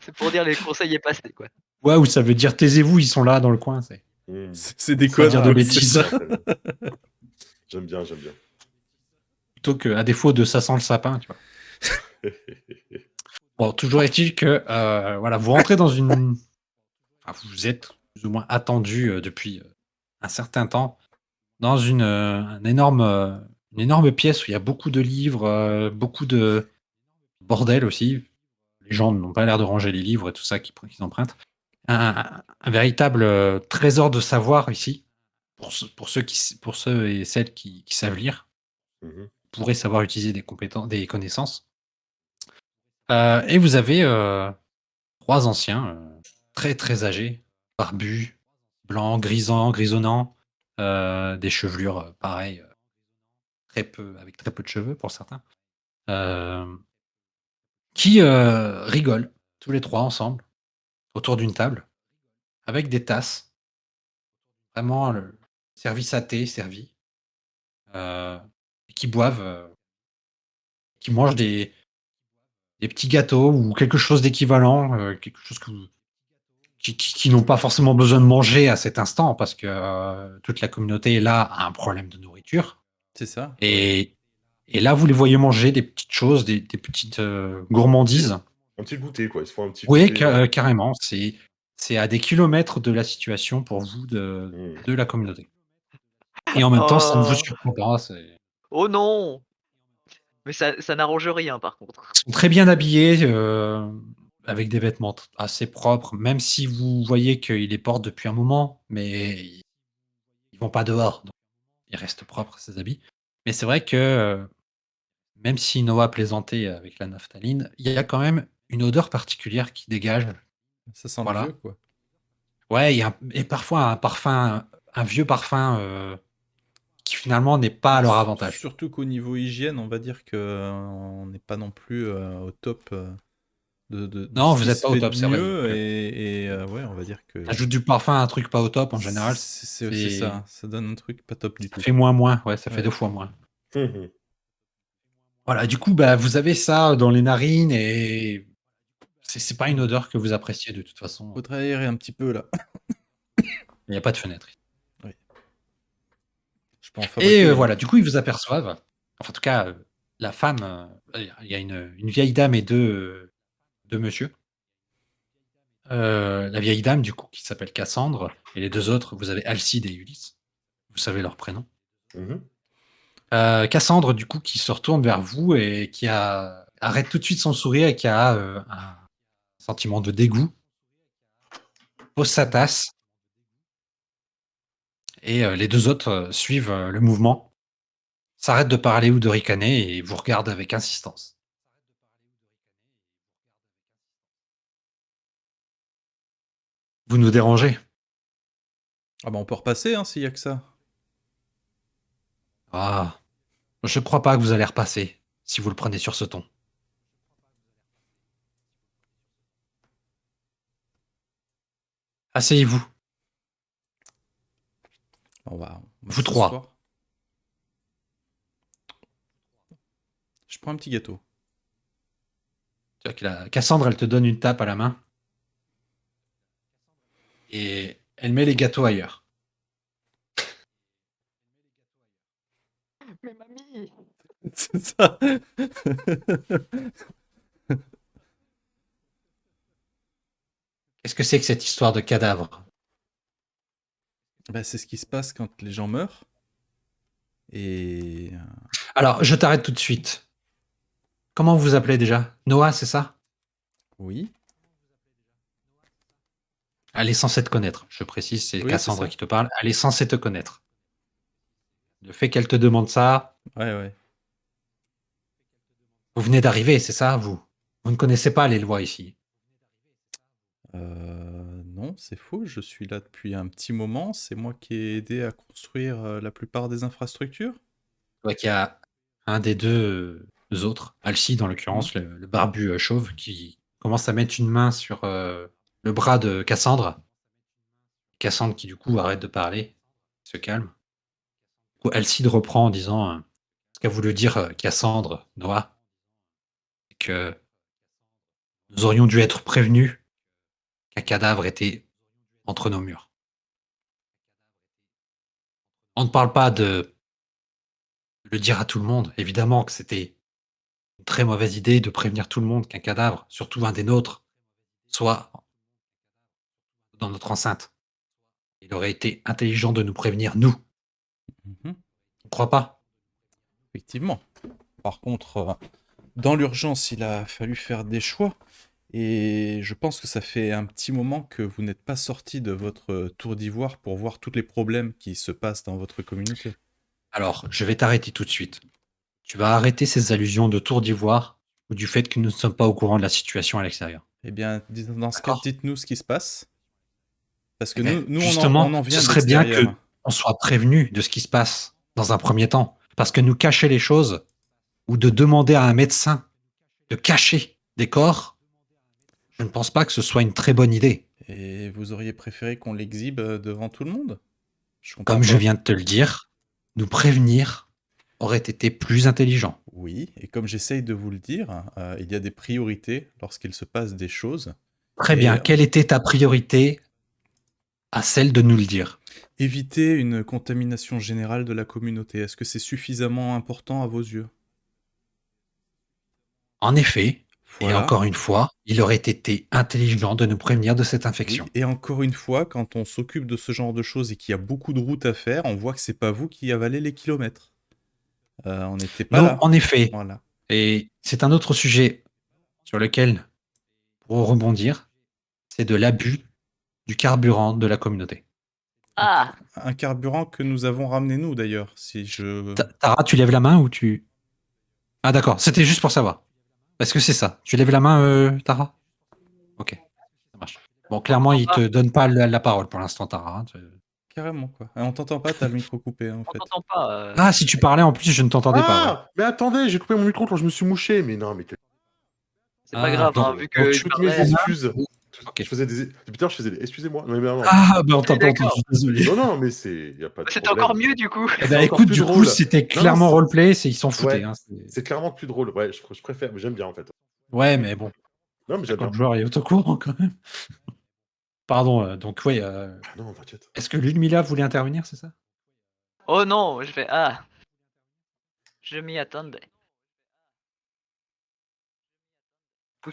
C'est pour dire les conseils est passé, quoi.
Ouais, ou ça veut dire taisez-vous, ils sont là dans le coin. C'est
Hmm.
C'est des
Faut pas dire
codes,
de
donc c'est
bêtises.
ça.
Très bien. J'aime bien, j'aime bien.
Plutôt qu'à défaut de ça sent le sapin, tu vois. Bon, toujours est-il que voilà, vous rentrez dans une. Enfin, vous êtes plus ou moins attendu depuis un certain temps dans une énorme pièce où il y a beaucoup de livres, beaucoup de bordel aussi. Les gens n'ont pas l'air de ranger les livres et tout ça qu'ils empruntent. Un véritable trésor de savoir ici, pour ceux et celles qui savent lire,
Mhm.
pourraient savoir utiliser des connaissances. Et vous avez trois anciens, très très âgés, barbus, blancs, grisonnants, des chevelures pareilles, avec très peu de cheveux pour certains, euh, qui rigolent tous les trois ensemble autour d'une table avec des tasses, vraiment le service à thé servi, et qui boivent, qui mangent des petits gâteaux ou quelque chose d'équivalent, quelque chose qui n'ont pas forcément besoin de manger à cet instant parce que toute la communauté là a un problème de nourriture.
C'est ça.
Et, et là, vous les voyez manger des petites choses, des petites gourmandises.
Un petit goûter, quoi. Ils se font un petit
Oui,
goûter.
carrément. C'est à des kilomètres de la situation pour vous
Hmm.
de la communauté. Et en même temps, ça ne vous
Oh,
surprend pas.
oh non! Mais ça n'arrange rien, par contre.
Ils sont très bien habillés, avec des vêtements assez propres, même si vous voyez qu'ils les portent depuis un moment, mais ils vont pas dehors. Donc ils restent propres, ces habits. Mais c'est vrai que même si Noah plaisantait avec la naphtaline, il y a quand même une odeur particulière qui dégage.
Ça sent le vieux,
Voilà.
quoi.
Ouais, et parfois un vieux parfum qui finalement n'est pas à leur avantage.
Surtout qu'au niveau hygiène, on va dire que on n'est pas non plus au top de
Non,
ce
vous
qui
n'êtes
se
pas au
fait
top,
de
c'est vrai.
mieux. Et ouais, on va dire que
Ajoute du parfum à un truc pas au top, en général,
c'est ça. Ça donne un truc pas top du
ça
tout.
fait moins. Ouais, ça fait
Ouais.
2 fois moins.
Mhm.
Voilà, du coup, bah, vous avez ça dans les narines et c'est pas une odeur que vous appréciez de toute façon.
Faudrait aérer un petit peu là.
Il n'y a pas de fenêtre.
Oui. Je peux en
Et
fabriquer. Hein.
voilà, du coup, ils vous aperçoivent. Enfin, en tout cas, la femme, il y a une vieille dame et deux monsieur. La vieille dame, du coup, qui s'appelle Cassandre, et les deux autres, vous avez Alcide et Ulysse. Vous savez leur prénom.
Mhm.
Cassandre, du coup, qui se retourne vers vous et qui arrête tout de suite son sourire et qui a un sentiment de dégoût, pose sa tasse, et les deux autres suivent le mouvement, s'arrêtent de parler ou de ricaner et vous regardent avec insistance. Vous nous dérangez.
Ah bah on peut repasser hein, s'il y a que ça.
Ah, je crois pas que vous allez repasser, si vous le prenez sur ce ton. Asseyez-vous,
On va
vous trois.
s'asseoir. Je prends un petit gâteau.
Tu vois que Cassandre, elle te donne une tape à la main et elle met les gâteaux ailleurs.
Mais mamie!
C'est ça.
Qu'est-ce que c'est que cette histoire de cadavre?
Bah, c'est ce qui se passe quand les gens meurent. Et
Alors, je t'arrête tout de suite. Comment vous vous appelez déjà? Noah, c'est ça?
oui,
Elle est censée te connaître. Je précise, c'est
oui, c'est
Cassandre
ça.
qui te parle. Elle est censée te connaître. Le fait qu'elle te demande ça,
Ouais, ouais.
vous venez d'arriver, c'est ça, vous? Vous ne connaissez pas les lois ici.
Non, c'est faux. Je suis là depuis un petit moment. C'est moi qui ai aidé à construire la plupart des infrastructures.
Tu vois qu'il y a un des deux autres, Alcide en
Mhm.
l'occurrence, le barbu chauve, qui commence à mettre une main sur le bras de Cassandre. Cassandre qui du coup arrête de parler, se calme. Du coup, Alcide reprend en disant ce qu'a voulu dire Cassandre, Noah, c'est que nous aurions dû être prévenus qu'un cadavre était entre nos murs. On ne parle pas de le dire à tout le monde. Évidemment que c'était une très mauvaise idée de prévenir tout le monde qu'un cadavre, surtout un des nôtres, soit dans notre enceinte. Il aurait été intelligent de nous prévenir, nous.
Mhm.
On ne croit pas?
Effectivement. Par contre, dans l'urgence, il a fallu faire des choix. Et je pense que ça fait un petit moment que vous n'êtes pas sorti de votre tour d'ivoire pour voir tous les problèmes qui se passent dans votre communauté.
Alors, je vais t'arrêter tout de suite. Tu vas arrêter ces allusions de tour d'ivoire ou du fait que nous ne sommes pas au courant de la situation à l'extérieur.
Eh bien, dans ce cas,
D'accord?
dites-nous ce qui se passe. Parce que
Eh bien,
nous
justement,
on en
ce
vient de
serait bien que
l'extérieur.
on soit prévenu de ce qui se passe dans un premier temps. Parce que nous cacher les choses ou de demander à un médecin de cacher des corps, je ne pense pas que ce soit une très bonne idée.
Et vous auriez préféré qu'on l'exhibe devant tout le monde? Je comprends
Comme je
pas.
viens de te le dire, nous prévenir aurait été plus intelligent.
Oui, et comme j'essaye de vous le dire, il y a des priorités lorsqu'il se passe des choses.
Très
Et
bien. Quelle était ta priorité à celle de nous le dire?
éviter une contamination générale de la communauté, est-ce que c'est suffisamment important à vos yeux?
En effet, et
Voilà.
encore une fois, il aurait été intelligent de nous prévenir de cette infection.
Oui, et encore une fois, quand on s'occupe de ce genre de choses et qu'il y a beaucoup de routes à faire, on voit que c'est pas vous qui avalez les kilomètres. On n'était pas
Non,
là.
en effet.
Voilà.
Et c'est un autre sujet sur lequel, pour rebondir, c'est de l'abus du carburant de la communauté.
Ah,
Un carburant que nous avons ramené nous d'ailleurs, si je...
Tara, tu lèves la main ou tu... Ah d'accord, c'était juste pour savoir. Est-ce que c'est ça? Tu lèves la main, Tara? Ok, ça marche. Bon, clairement, il te donne pas la parole pour l'instant, Tara.
Carrément quoi. On t'entend pas, t'as le micro coupé en
on
fait.
t'entend pas.
Ah, si tu parlais en plus, je ne t'entendais pas. Ouais.
Ah, mais attendez, j'ai coupé mon micro quand je me suis mouché. Mais non, mais
C'est pas grave,
donc-
hein, vu
donc
que
tu
je
toutes mes
parlais.
excuses.
Ok.
Je faisais des... Depuis tard, je faisais des... Excusez-moi. Non, mais non.
Ah, bah on t'a pas
d'accord.
entendu, désolé.
Non, non, mais c'est... Y a pas de
C'était
problème.
encore mieux du coup.
Eh
C'est
ben,
encore
écoute,
plus
du coup,
drôle.
c'était
Non,
clairement
c'est-
roleplay, ils s'en foutaient.
Ouais.
Hein,
C'est clairement plus drôle. Ouais, je préfère. J'aime bien, en fait.
ouais, mais bon,
Non, mais j'aime
quand
bien.
le joueur est au courant quand même. Pardon, donc oui,
Ah non, t'inquiète.
est-ce que Ludmilla voulait intervenir, c'est ça?
Oh non, je fais ah. Je m'y attendais.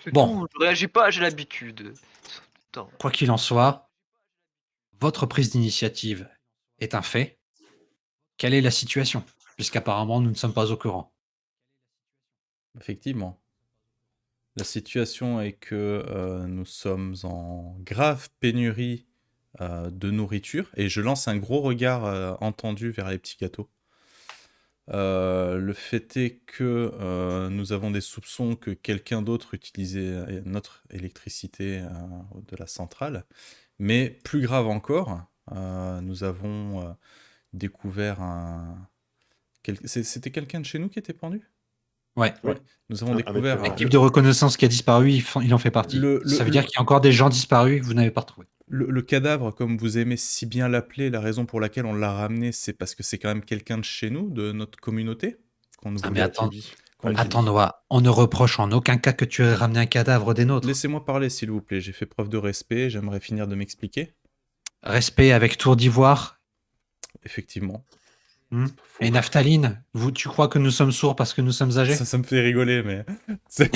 C'est
Bon.
tout, je réagis pas, j'ai l'habitude. Putain.
Quoi qu'il en soit, votre prise d'initiative est un fait. Quelle est la situation? Puisqu'apparemment, nous ne sommes pas au courant.
Effectivement. La situation est que nous sommes en grave pénurie de nourriture et je lance un gros regard entendu vers les petits gâteaux. Le fait est que nous avons des soupçons que quelqu'un d'autre utilisait notre électricité de la centrale. Mais plus grave encore, nous avons découvert un... C'était quelqu'un de chez nous qui était pendu?
Ouais.
Oui.
Nous avons
Un
découvert...
mec,
L'équipe de reconnaissance qui a disparu, il en fait partie. Ça veut dire qu'il y a encore des gens disparus que vous n'avez pas retrouvés.
Le cadavre, comme vous aimez si bien l'appeler, la raison pour laquelle on l'a ramené, c'est parce que c'est quand même quelqu'un de chez nous, de notre communauté. qu'on nous
Ah,
a-
mais attends.
qu'on nous-
Attends, Noah, on ne reproche en aucun cas que tu aies ramené un cadavre des nôtres.
Laissez-moi parler, s'il vous plaît. J'ai fait preuve de respect. J'aimerais finir de m'expliquer.
Respect avec Tour d'Ivoire.
Effectivement.
Et Naphtaline, tu crois que nous sommes sourds parce que nous sommes âgés?
Ça me fait rigoler, mais...
C'est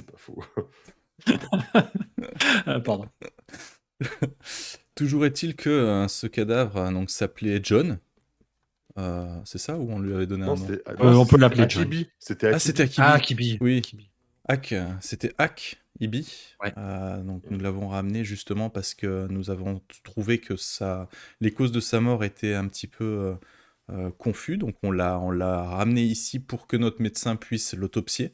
pas faux.
Pardon.
Toujours est-il que ce cadavre donc s'appelait John. C'est ça ou on lui avait donné
Non,
un nom?
On peut
c'était
l'appeler John.
Akibi. C'était
Ah, c'était
Akibi.
Ah,
Akibi.
Kibi.
Oui,
Kibi.
C'était Ak Ibi.
Ouais.
Donc nous l'avons ramené justement parce que nous avons trouvé que les causes de sa mort étaient un petit peu confus. Donc on l'a ramené ici pour que notre médecin puisse l'autopsier.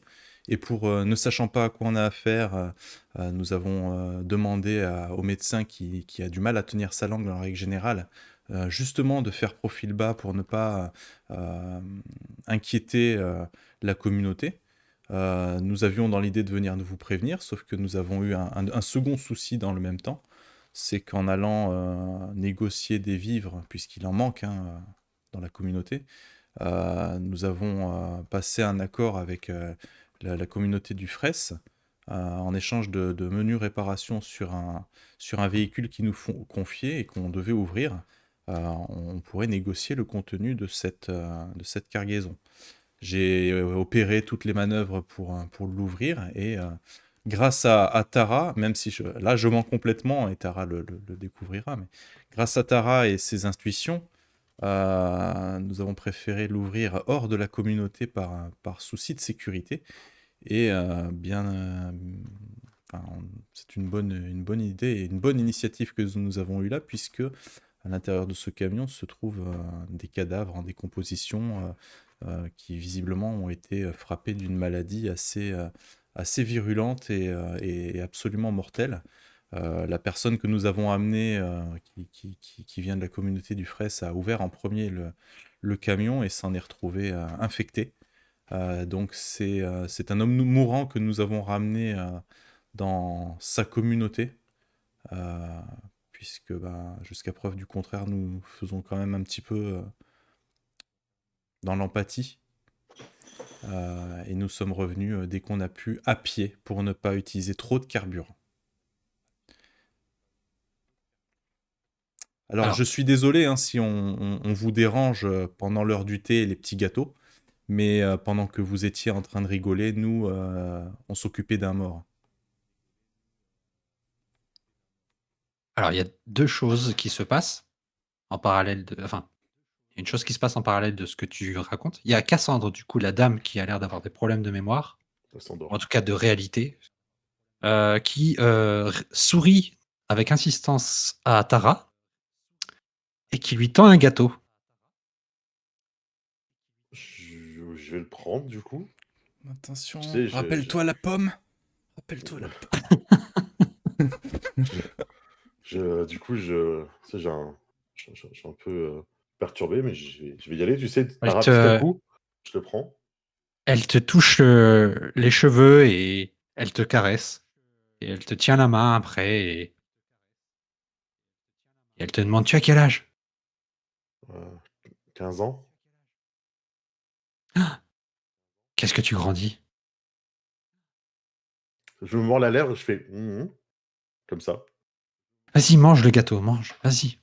Et pour ne sachant pas à quoi on a affaire, nous avons demandé au médecin qui a du mal à tenir sa langue en règle générale, justement de faire profil bas pour ne pas inquiéter la communauté. Nous avions dans l'idée de venir vous prévenir, sauf que nous avons eu un second souci dans le même temps. C'est qu'en allant négocier des vivres, puisqu'il en manque dans la communauté, nous avons passé un accord avec la communauté du Fraisse en échange de menus réparations sur un véhicule qui nous font confier et qu'on devait ouvrir. On pourrait négocier le contenu de cette cargaison. J'ai opéré toutes les manœuvres pour l'ouvrir et grâce à Tara, même si là je mens complètement et Tara le découvrira, mais grâce à Tara et ses intuitions, nous avons préféré l'ouvrir hors de la communauté par souci de sécurité et c'est une bonne idée et une bonne initiative que nous avons eue là puisque à l'intérieur de ce camion se trouvent des cadavres en décomposition qui visiblement ont été frappés d'une maladie assez virulente et absolument mortelle. La personne que nous avons amenée, qui vient de la communauté du Fraisse, a ouvert en premier le camion et s'en est retrouvé infecté. Donc c'est un homme mourant que nous avons ramené dans sa communauté, puisque jusqu'à preuve du contraire, nous faisons quand même un petit peu dans l'empathie. Et nous sommes revenus dès qu'on a pu à pied pour ne pas utiliser trop de carburant. Alors je suis désolé si on vous dérange pendant l'heure du thé et les petits gâteaux, mais pendant que vous étiez en train de rigoler, nous, on s'occupait d'un mort.
Alors, il y a 2 choses qui se passent en parallèle enfin, il y a une chose qui se passe en parallèle de ce que tu racontes. Il y a Cassandre, du coup, la dame qui a l'air d'avoir des problèmes de mémoire,
Ça s'endort.
en tout cas de réalité, qui, sourit avec insistance à Tara et qui lui tend un gâteau.
Je vais le prendre, du coup.
Attention,
Tu sais,
rappelle-toi la pomme. Rappelle-toi la pomme.
Du coup, tu sais, je suis un peu perturbé, mais je vais y aller. Tu sais,
Elle
Tara, petit à
te
coup, je le prends.
elle te touche, les cheveux et elle te caresse et elle te tient la main après et elle te demande: «Tu as quel âge?»
15 ans.
«Qu'est-ce que tu grandis?»
Je me mords la lèvre, je fais comme ça.
«Vas-y, mange le gâteau, mange, vas-y».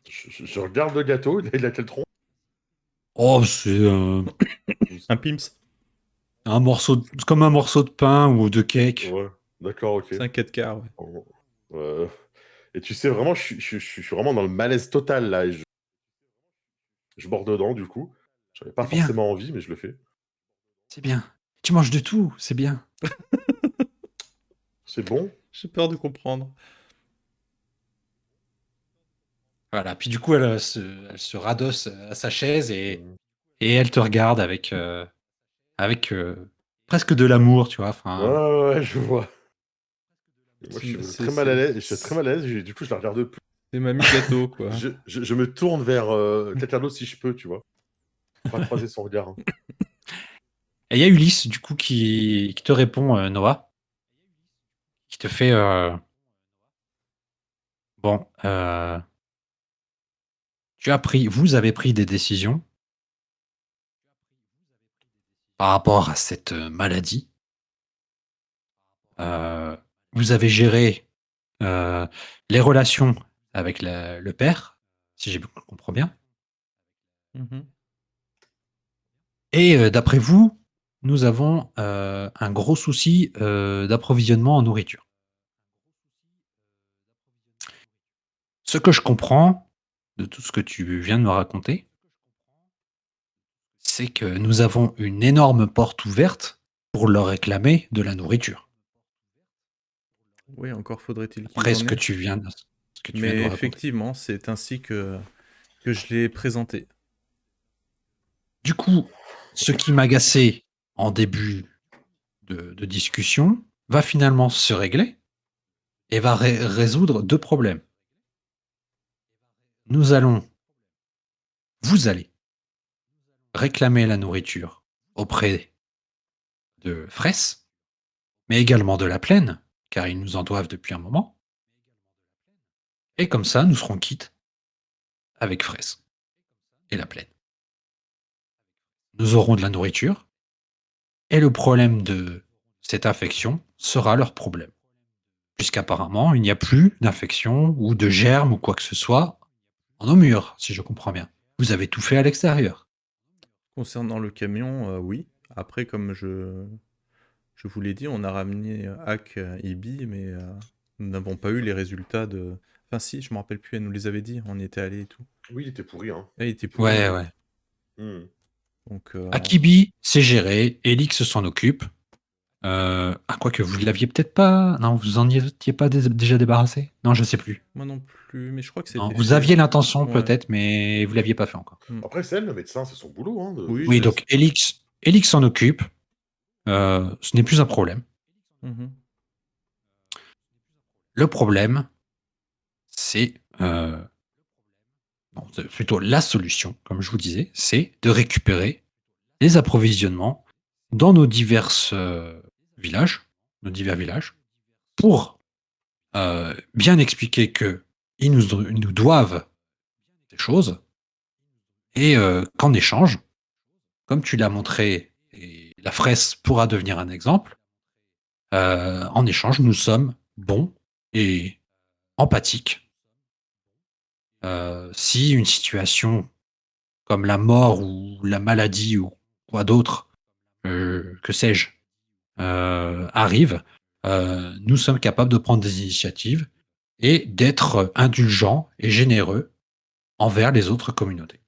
Je regarde le gâteau, il a quel tronc?
Oh, c'est,
Un pims.
c'est comme un morceau de pain ou de cake.
Ouais, d'accord, ok.
C'est un 4 quarts, ouais.
Et tu sais, vraiment, je suis vraiment dans le malaise total, là. Et je mords dedans, du coup. J'avais pas
C'est bien,
forcément envie, mais je le fais.
c'est bien. Tu manges de tout, c'est bien.
C'est bon?
J'ai peur de comprendre.
Voilà, puis du coup, elle se radosse à sa chaise et
Mmh.
elle te regarde avec, presque de l'amour, tu vois?
Ouais,
Enfin,
ouais, ouais, je vois. Et moi, je suis
C'est
très mal à l'aise. Je suis très mal à l'aise. Du coup, je la regarde plus.
mamie gâteau, quoi.
Je me tourne vers quelqu'un d'autre si je peux, tu vois. Pas croiser son regard. Hein.
et il y a Ulysse, du coup, qui te répond, Noah, qui te fait, «Bon, vous avez pris des décisions par rapport à cette, maladie. Heu, vous avez géré, heu, les relations avec le père, si j'ai comprends bien
Mhm.
et d'après vous, nous avons, un gros souci, d'approvisionnement en nourriture. Ce que je comprends de tout ce que tu viens de me raconter, c'est que nous avons une énorme porte ouverte pour leur réclamer de la nourriture.
Oui, encore faudrait-il qu'ils
Après
en aient.
ce que tu viens de
Mais
nous raconter.
effectivement, c'est ainsi que je l'ai présenté.
Du coup, ce qui m'agaçait en début de discussion va finalement se régler et va résoudre 2 problèmes. Nous allons Vous allez réclamer la nourriture auprès de Fraisse, mais également de la Plaine, car ils nous en doivent depuis un moment, et comme ça, nous serons quittes avec Fraisse et la Plaine. Nous aurons de la nourriture et le problème de cette infection sera leur problème. Puisqu'apparemment, il n'y a plus d'infection ou de germes ou quoi que ce soit en nos murs, si je comprends bien. Vous avez tout fait à l'extérieur.
Concernant le camion, oui. Après, comme je vous l'ai dit, on a ramené Hack Ibi, mais nous n'avons pas eu les résultats de... Enfin si, je me rappelle plus, elle nous les avait dit, on y était allé et tout.
Oui, il était pourri, hein.
Et il était pourri.
Ouais, ouais.
Hmm.
Donc,
Akibi, c'est géré. Elix s'en occupe. Quoi que vous l'aviez peut-être pas. Non, vous en étiez pas déjà débarrassé. Non, je sais plus.
moi non plus, mais je crois que
Non,
c'était
vous
fait.
aviez l'intention
Ouais.
peut-être, mais vous l'aviez pas fait encore.
Après, c'est elle, le médecin, c'est son boulot. Hein,
Oui,
Oui,
c'est-
donc Elix s'en occupe. Ce n'est plus un problème.
Mhm.
Le problème, c'est plutôt la solution, comme je vous disais, c'est de récupérer les approvisionnements dans nos divers villages, pour bien expliquer que ils nous doivent des choses et qu'en échange, comme tu l'as montré, et la Fraisse pourra devenir un exemple, en échange, nous sommes bons et empathiques. Si une situation comme la mort ou la maladie ou quoi d'autre, que sais-je, arrive, nous sommes capables de prendre des initiatives et d'être indulgents et généreux envers les autres communautés.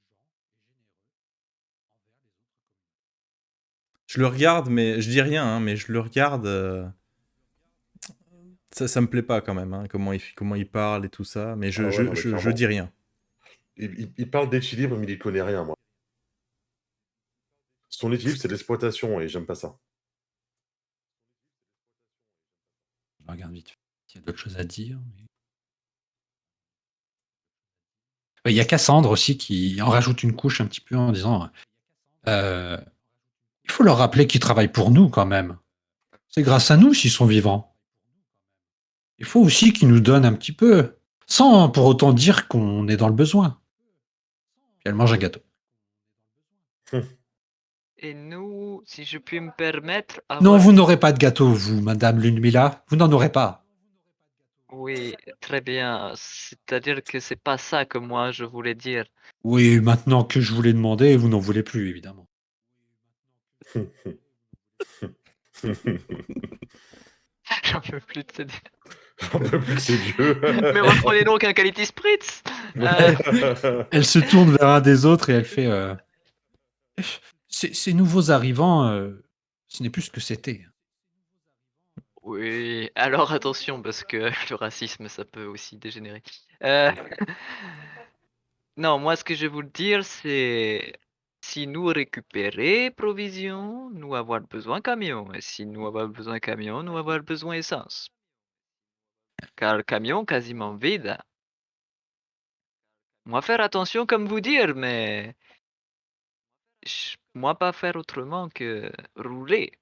Je le regarde, mais je dis rien, hein, mais je le regarde. Ça me plaît pas quand même, hein, comment il parle et tout ça, mais
Ah ouais, non, mais
je
clairement.
dis rien.
Il parle d'équilibre, mais il y connaît rien, moi. Son équilibre, c'est l'exploitation, et j'aime pas ça.
Je regarde vite fait s'il y a d'autres choses à dire. Il y a Cassandre aussi qui en rajoute une couche un petit peu en disant il faut leur rappeler qu'ils travaillent pour nous quand même. C'est grâce à nous s'ils sont vivants. Il faut aussi qu'ils nous donnent un petit peu, sans pour autant dire qu'on est dans le besoin. Puis elle mange un gâteau.
Et nous, si je puis me permettre,
Non,
avoir...
vous n'aurez pas de gâteau, vous, Madame Lunmila. Vous n'en aurez pas.
Oui, très bien. C'est-à-dire que c'est pas ça que moi je voulais dire.
Oui, maintenant que je vous l'ai demandé, vous n'en voulez plus, évidemment.
J'en peux plus de te dire.
J'en peux plus de ces vieux.
Mais reprenez donc un Quality Spritz.
Elle se tourne vers un des autres et elle fait ces nouveaux arrivants, ce n'est plus ce que c'était.
Oui, alors attention parce que le racisme ça peut aussi dégénérer. Euh, Non, moi ce que je veux vous dire c'est si nous récupérer provisions, nous avoir besoin camion. Et si nous avoir besoin camion, nous avoir besoin essence. Car le camion quasiment vide. Moi faire attention comme vous dire, mais moi pas faire autrement que rouler.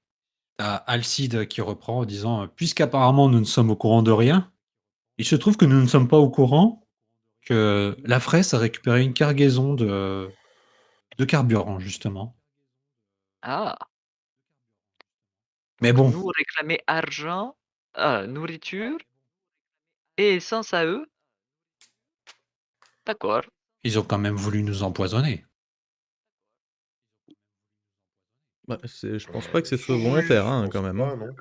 T'as Alcide qui reprend en disant puisqu'apparemment nous ne sommes au courant de rien, il se trouve que nous ne sommes pas au courant que la Fraisse a récupéré une cargaison de carburant, justement.
Ah,
Mais
donc
bon,
nous réclamer argent, nourriture et essence à eux. D'accord.
ils ont quand même voulu nous empoisonner.
Bah, je pense pas que ce soit volontaire,
Oui,
hein,
je
quand
pense
même.
pas,
Hein.
non.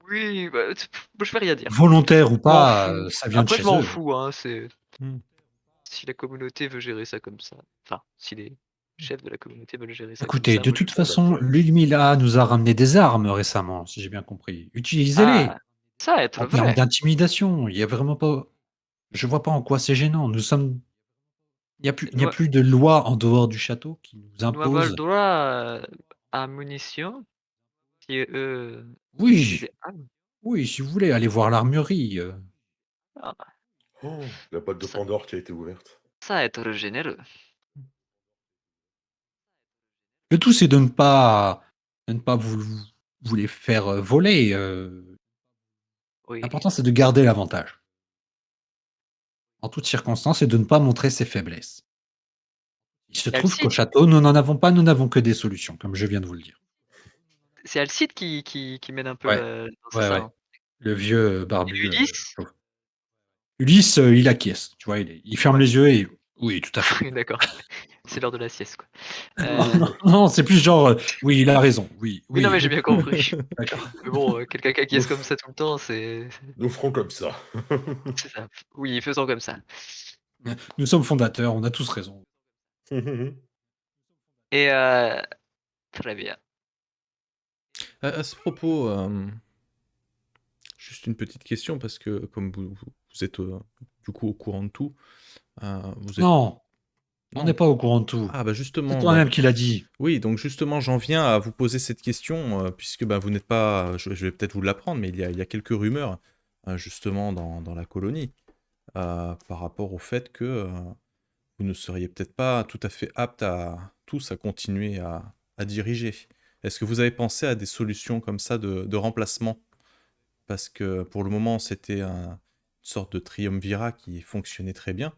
Oui, bah, je vais rien dire.
Volontaire ou
Je m'en
pas,
fous.
ça vient de
Après, je
chez
m'en
eux.
fous, hein, c'est... si la communauté veut gérer ça comme ça, enfin, si les chefs de la communauté veulent gérer ça comme
Écoutez,
ça,
de
moi je
toute
suis pas
façon,
d'accord.
Ludmilla nous a ramené des armes récemment, si j'ai bien compris. Utilisez-les
Ah, ça va être
en termes
vrai.
d'intimidation. Il y a vraiment pas je vois pas en quoi c'est gênant. Il n'y a
Nous,
plus de loi en dehors du château qui nous
nous avons le
impose.
droit à munitions, qui eux utilisent
Oui,
des armes.
oui, si vous voulez aller voir l'armurerie.
Ah,
Oh, la boîte de
ça,
Pandore qui a été ouverte.
ça va être généreux.
Le tout, c'est de ne pas vous les faire voler.
Oui,
L'important, c'est de garder l'avantage. En toutes circonstances, et de ne pas montrer ses faiblesses. Il se
c'est
trouve qu'au
Alcide,
château, nous n'en avons pas, nous n'avons que des solutions, comme je viens de vous le dire.
c'est Alcide qui mène un peu
Ouais,
c'est
ouais,
ça,
ouais.
hein.
Le vieux
Et
barbu.
Ulysse?
Chauve. Ulysse, il acquiesce. Tu vois, il ferme
Ouais,
les yeux et oui, tout à fait.
d'accord. C'est l'heure de la sieste, quoi.
Non, non, non, c'est plus genre, oui, il a raison. Oui,
Oui, non, mais
oui.
j'ai bien compris.
D'accord.
Mais bon, quelqu'un qui
Nous,
acquiesce comme ça tout le temps,
nous ferons comme ça.
c'est ça. Oui, faisons comme ça.
Nous sommes fondateurs, on a tous raison.
Et très bien.
À ce propos, juste une petite question, parce que comme vous êtes du coup au courant de tout, vous êtes...
Non, on n'est
Non.
pas au courant de tout.
Ah bah
C'est
justement,
toi-même qui l'as dit.
oui, donc justement, j'en viens à vous poser cette question, puisque bah, vous n'êtes pas, je vais peut-être vous l'apprendre, mais il y a quelques rumeurs, justement, dans la colonie, par rapport au fait que vous ne seriez peut-être pas tout à fait aptes à tous à continuer à diriger. Est-ce que vous avez pensé à des solutions comme ça de remplacement? Parce que pour le moment, c'était une sorte de triumvirat qui fonctionnait très bien.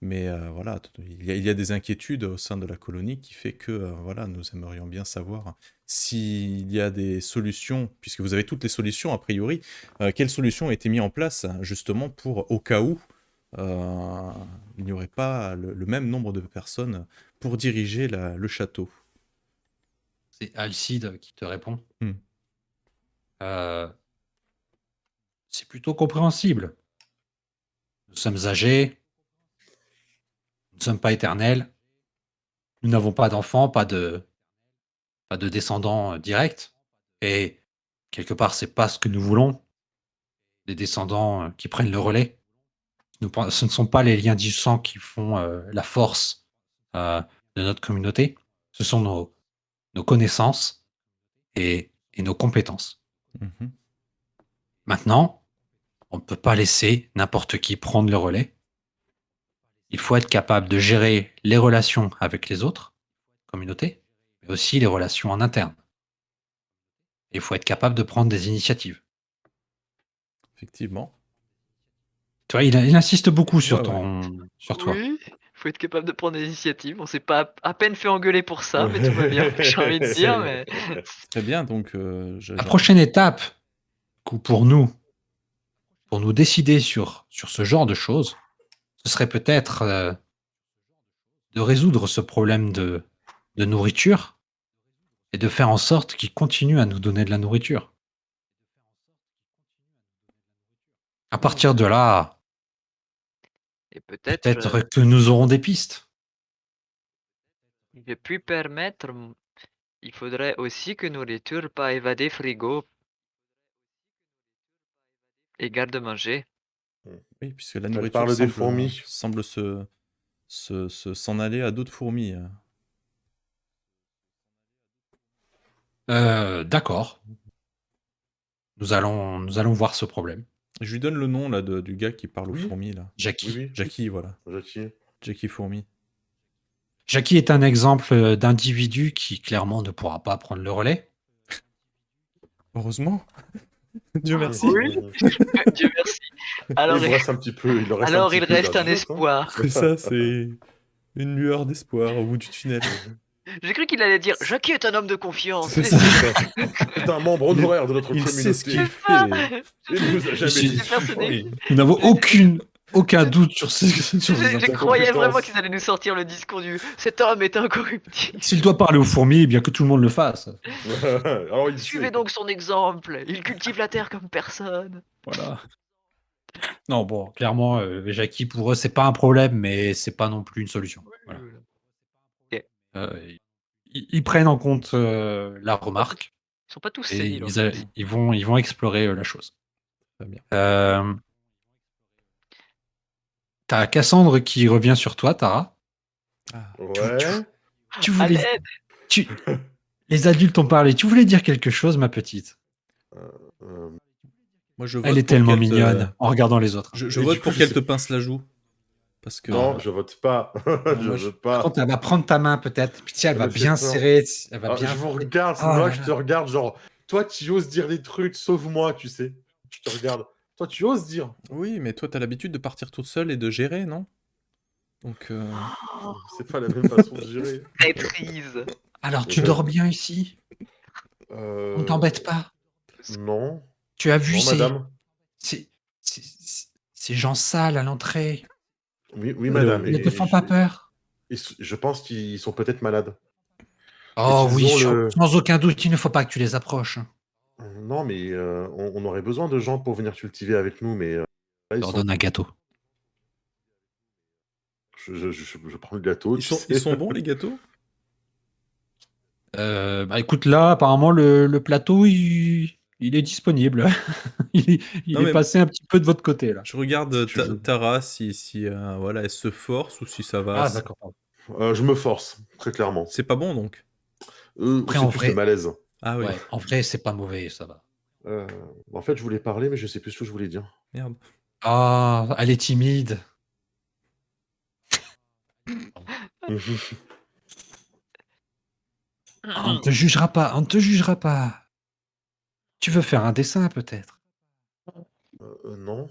Mais voilà, il y a des inquiétudes au sein de la colonie qui fait que voilà, nous aimerions bien savoir s'il y a des solutions, puisque vous avez toutes les solutions a priori, quelles solutions ont été mises en place justement pour au cas où euh, il n'y aurait pas le même nombre de personnes pour diriger le château.
C'est Alcide qui te répond.
Hmm.
Euh, c'est plutôt compréhensible. Nous sommes âgés, nous ne sommes pas éternels, nous n'avons pas d'enfants, pas de descendants directs. Et quelque part, c'est pas ce que nous voulons, des descendants qui prennent le relais. Ce ne sont pas les liens du sang qui font la force euh, de notre communauté. Ce sont nos connaissances et nos compétences.
Mhm.
Maintenant, on ne peut pas laisser n'importe qui prendre le relais. Il faut être capable de gérer les relations avec les autres communautés, mais aussi les relations en interne. Et il faut être capable de prendre des initiatives.
Effectivement.
Tu vois, il insiste beaucoup
Ouais, ouais.
sur toi.
Oui, faut être capable de prendre des initiatives. On s'est pas à peine fait engueuler pour ça, mais tout va bien. J'ai envie de dire, mais
Très bien, donc
La prochaine étape pour nous décider sur ce genre de choses, ce serait peut-être de résoudre ce problème de nourriture et de faire en sorte qu'ils continuent à nous donner de la nourriture. À partir de là,
et peut-être
peut-être que nous aurons des pistes.
je puis permettre. Il faudrait aussi que nourriture pas évader frigo et garde-manger.
oui, puisque la
Elle
nourriture
parle des fourmis.
semble s'en aller à d'autres fourmis.
D'accord. Nous allons voir ce problème.
Je lui donne le nom là du gars qui parle aux
Oui,
fourmis là.
oui,
Jackie.
oui.
Jackie, voilà.
Jackie.
Jackie Fourmi.
Jackie est un exemple d'individu qui clairement ne pourra pas prendre le relais.
Heureusement. Dieu merci.
Oui, Dieu merci. Alors,
Il vous reste un petit peu, il leur reste un
alors
petit
il
peu
reste un
d'adjoute, hein.
espoir.
C'est ça, c'est une lueur d'espoir au bout du tunnel.
J'ai cru qu'il allait dire Jackie est un homme de confiance.
C'est ça.
C'est un membre honoraire de notre
Il sait ce qu'il
communauté.
fait.
Il ne nous a jamais
suis
déçus.
persuadé.
Nous n'avons aucun doute sur ces
Je
Sa
croyais
compétence.
vraiment qu'ils allaient nous sortir le discours du cet homme est incorruptible.
S'il doit parler aux fourmis, eh bien que tout le monde le fasse.
Alors il
Suivez
sait.
donc son exemple. Il cultive la terre comme personne.
Voilà. Non, bon, clairement, Jackie, pour eux, c'est pas un problème, mais c'est pas non plus une solution. Voilà.
Voilà. Ok.
Ils prennent en compte la remarque
Ils sont pas tous
et
séniles en fait.
ils vont explorer la chose.
Très bien.
T'as Cassandre qui revient sur toi, Tara.
Ah.
Ouais.
Tu
À
voulais,
l'aide.
les adultes ont parlé. Tu voulais dire quelque chose, ma petite?
Euh,
Moi, je
Elle
vote
est
pour
tellement
qu'elle te...
mignonne en regardant les autres.
Je
Et
vote
du coup,
pour
je
qu'elle
sais-
te pince la joue. Parce que...
Non, je vote pas.
Non,
Je
moi,
veux
Par
pas.
contre, elle va prendre ta main peut-être. Puis tiens, elle
Ça
va
me fait
bien
peur.
serrer. Elle va
Ah,
bien.
je vous regarde, c'est
Oh
moi
là
que je
là.
te regarde, genre, toi, tu oses dire des trucs, sauve-moi, tu sais. Je te regarde. Toi, tu oses dire.
Oui, mais toi, t'as l'habitude de partir toute seule et de gérer, non? Donc,
C'est pas la même façon de gérer.
Maîtrise.
Alors, tu
Je-
dors bien ici? On
Euh,
t'embête pas?
Non.
Tu as vu
Non, madame.
ces, ces gens sales à l'entrée?
Oui, madame.
Ils ne te font pas peur?
Je pense qu'ils sont peut-être malades.
Oh
qu'ils
oui,
ont le-
sans aucun doute, il ne faut pas que tu les approches.
Non, mais on aurait besoin de gens pour venir cultiver avec nous, mais là,
Je
ils
leur
sont...
donne un gâteau.
je prends le gâteau,
ils
tu
sont,
sais.
ils sont bons, les gâteaux?
Bah écoute, là, apparemment, le plateau, il est disponible. Il
Non,
est
mais
passé un petit peu de votre côté, là.
je regarde
Si tu veux.
Tara si voilà, elle se force ou si ça va.
Ah, d'accord. pardon.
Je me force, très clairement.
C'est pas bon, donc.
Après,
C'est
en
plus le
vrai,
malaise.
Ah oui,
ouais, en vrai, c'est pas mauvais, ça va.
Euh, En fait, je voulais parler, mais je sais plus ce que je voulais dire.
merde.
Ah, elle est timide. On ne te jugera pas, on ne te jugera pas. Tu veux faire un dessin, peut-être?
Non.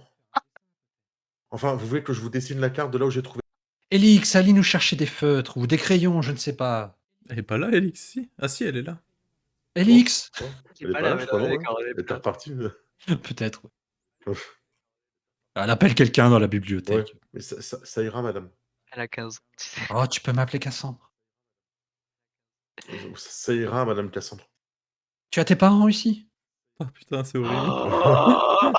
Enfin, vous voulez que je vous dessine la carte de là où j'ai trouvé...
Élix, allez nous chercher des feutres ou des crayons, je ne sais pas.
Elle est pas là, Elix? Si. Ah si, elle est là.
Élix?
Oh,
Qui
elle est
pas
pas
là,
là, je crois, non, hein.
d'accord,
Elle était repartie.
Peut-être. Ouais. Elle appelle quelqu'un dans la
Ouais,
bibliothèque.
mais ça ira, madame.
Elle a 15 ans. Tu sais.
Oh, tu peux m'appeler Cassandre.
Ça ira, madame Cassandre.
Tu as tes parents ici?
Oh putain, c'est horrible.
Oh.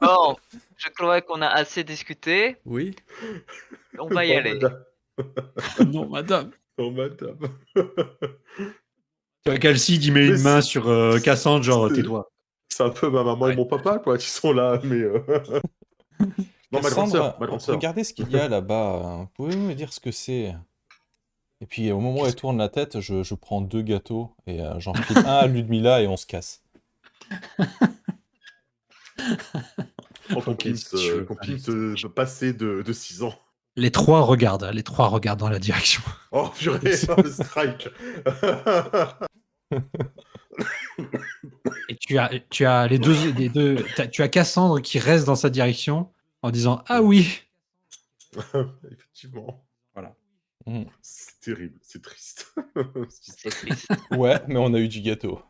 Bon, je crois qu'on a assez discuté.
Oui.
On va y
Non,
aller.
madame.
Non, madame.
Non, madame.
Tu vois qu'Alcide, il met
Mais
une main sur Cassandre, genre, tais-toi.
C'est un peu ma maman et
Ouais.
mon papa, quoi, qui sont là, mais... Non, ma grande sœur, ma grande sœur.
regardez ce qu'il y a là-bas. Pouvez-vous me dire ce que c'est? Et puis au moment où elle tourne la tête, je prends 2 gâteaux et j'en file un à Ludmilla et on se casse.
Prends ton
Ok,
pins,
si tu veux.
ton
Allez.
pins passé de 6 ans.
Les trois regardent dans la direction.
Oh, purée, le strike.
Et tu as les deux tu as Cassandre qui reste dans sa direction en disant ah oui.
Effectivement.
Voilà.
Mhm.
C'est terrible, c'est triste. Ce qui se
C'est
passe.
triste.
Ouais, mais on a eu du gâteau.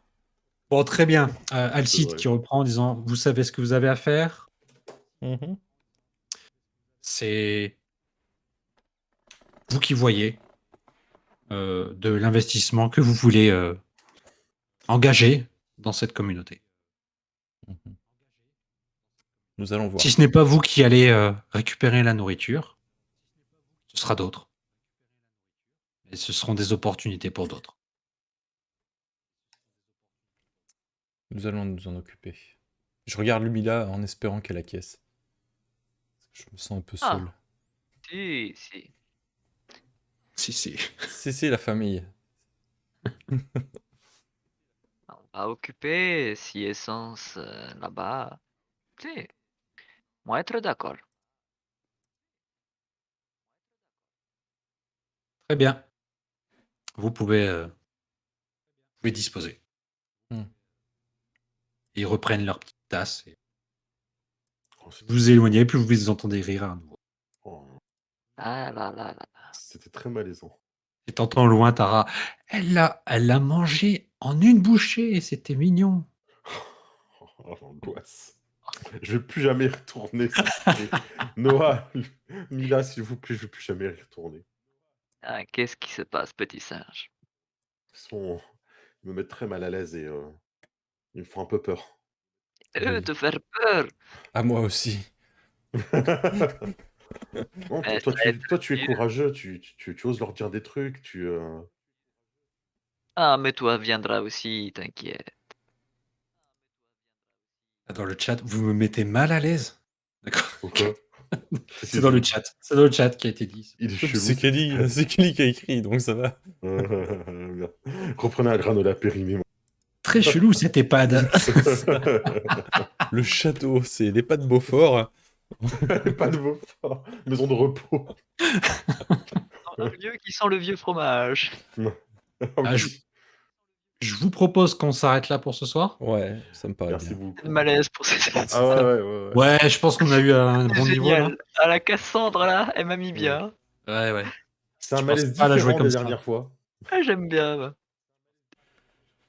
Bon, très bien.
C'est
Alcide
vrai.
qui reprend en disant vous savez ce que vous avez à faire.
Mhm.
C'est vous qui voyez de l'investissement que vous voulez engager dans cette communauté.
Mhm. Nous allons voir.
Si ce n'est pas vous qui allez récupérer la nourriture, ce sera d'autres. Et ce seront des opportunités pour d'autres.
Nous allons nous en occuper. Je regarde Ludmilla en espérant qu'elle acquiesce. Je me sens un peu
Ah.
seul.
Si.
Si.
C'est la famille.
On va occuper si essence là-bas. Si. Moi être d'accord.
Très bien. Vous pouvez disposer. Et ils reprennent leur petite tasse. Et
Oh,
vous vous éloignez, plus vous entendez rire à nouveau.
oh,
Ah là là là.
c'était très malaisant.
Et t'entends loin Tara. Elle l'a mangé en une bouchée et c'était mignon.
Oh, l'angoisse. Je vais plus jamais y retourner, s'il vous plaît. Noah, Mila, s'il vous plaît, je vais plus jamais y retourner.
Ah, qu'est-ce qui se passe, petit singe?
Ils me mettent très mal à l'aise et ils me font un peu peur.
Te faire peur.
À moi aussi.
Non,
Ça
toi,
va être
toi, tu es
tranquille.
courageux, tu oses leur dire des trucs,
Ah, mais toi viendras aussi, t'inquiète.
Dans le chat, vous me mettez mal à l'aise. D'accord.
Pourquoi? Qu'est-ce
C'est
qu'il
dans le
dit?
chat. C'est dans le chat qui a été dit.
Il est chelou,
C'est Kelly, c'est Kelly qui a écrit, donc ça va.
Bien. Reprenez un granola périmé.
Très chelou cet EHPAD.
Le château, c'est les pas de Beaufort.
Pas de Beaufort. Maison de repos.
Un lieu qui sent le vieux fromage.
Ah
Ah,
oui.
Je vous propose qu'on s'arrête là pour ce soir.
Ouais, ça me paraît
Merci
bien.
beaucoup.
Le malaise pour ces
Ah ouais.
Ouais, je pense qu'on a eu un bon niveau là.
Génial. Ah, la Cassandre là, elle m'a mis bien.
Ouais.
C'est un
Je
malaise
pensais pas la jouer
différent
comme
des
ça.
dernières fois.
Ah, j'aime bien. Moi.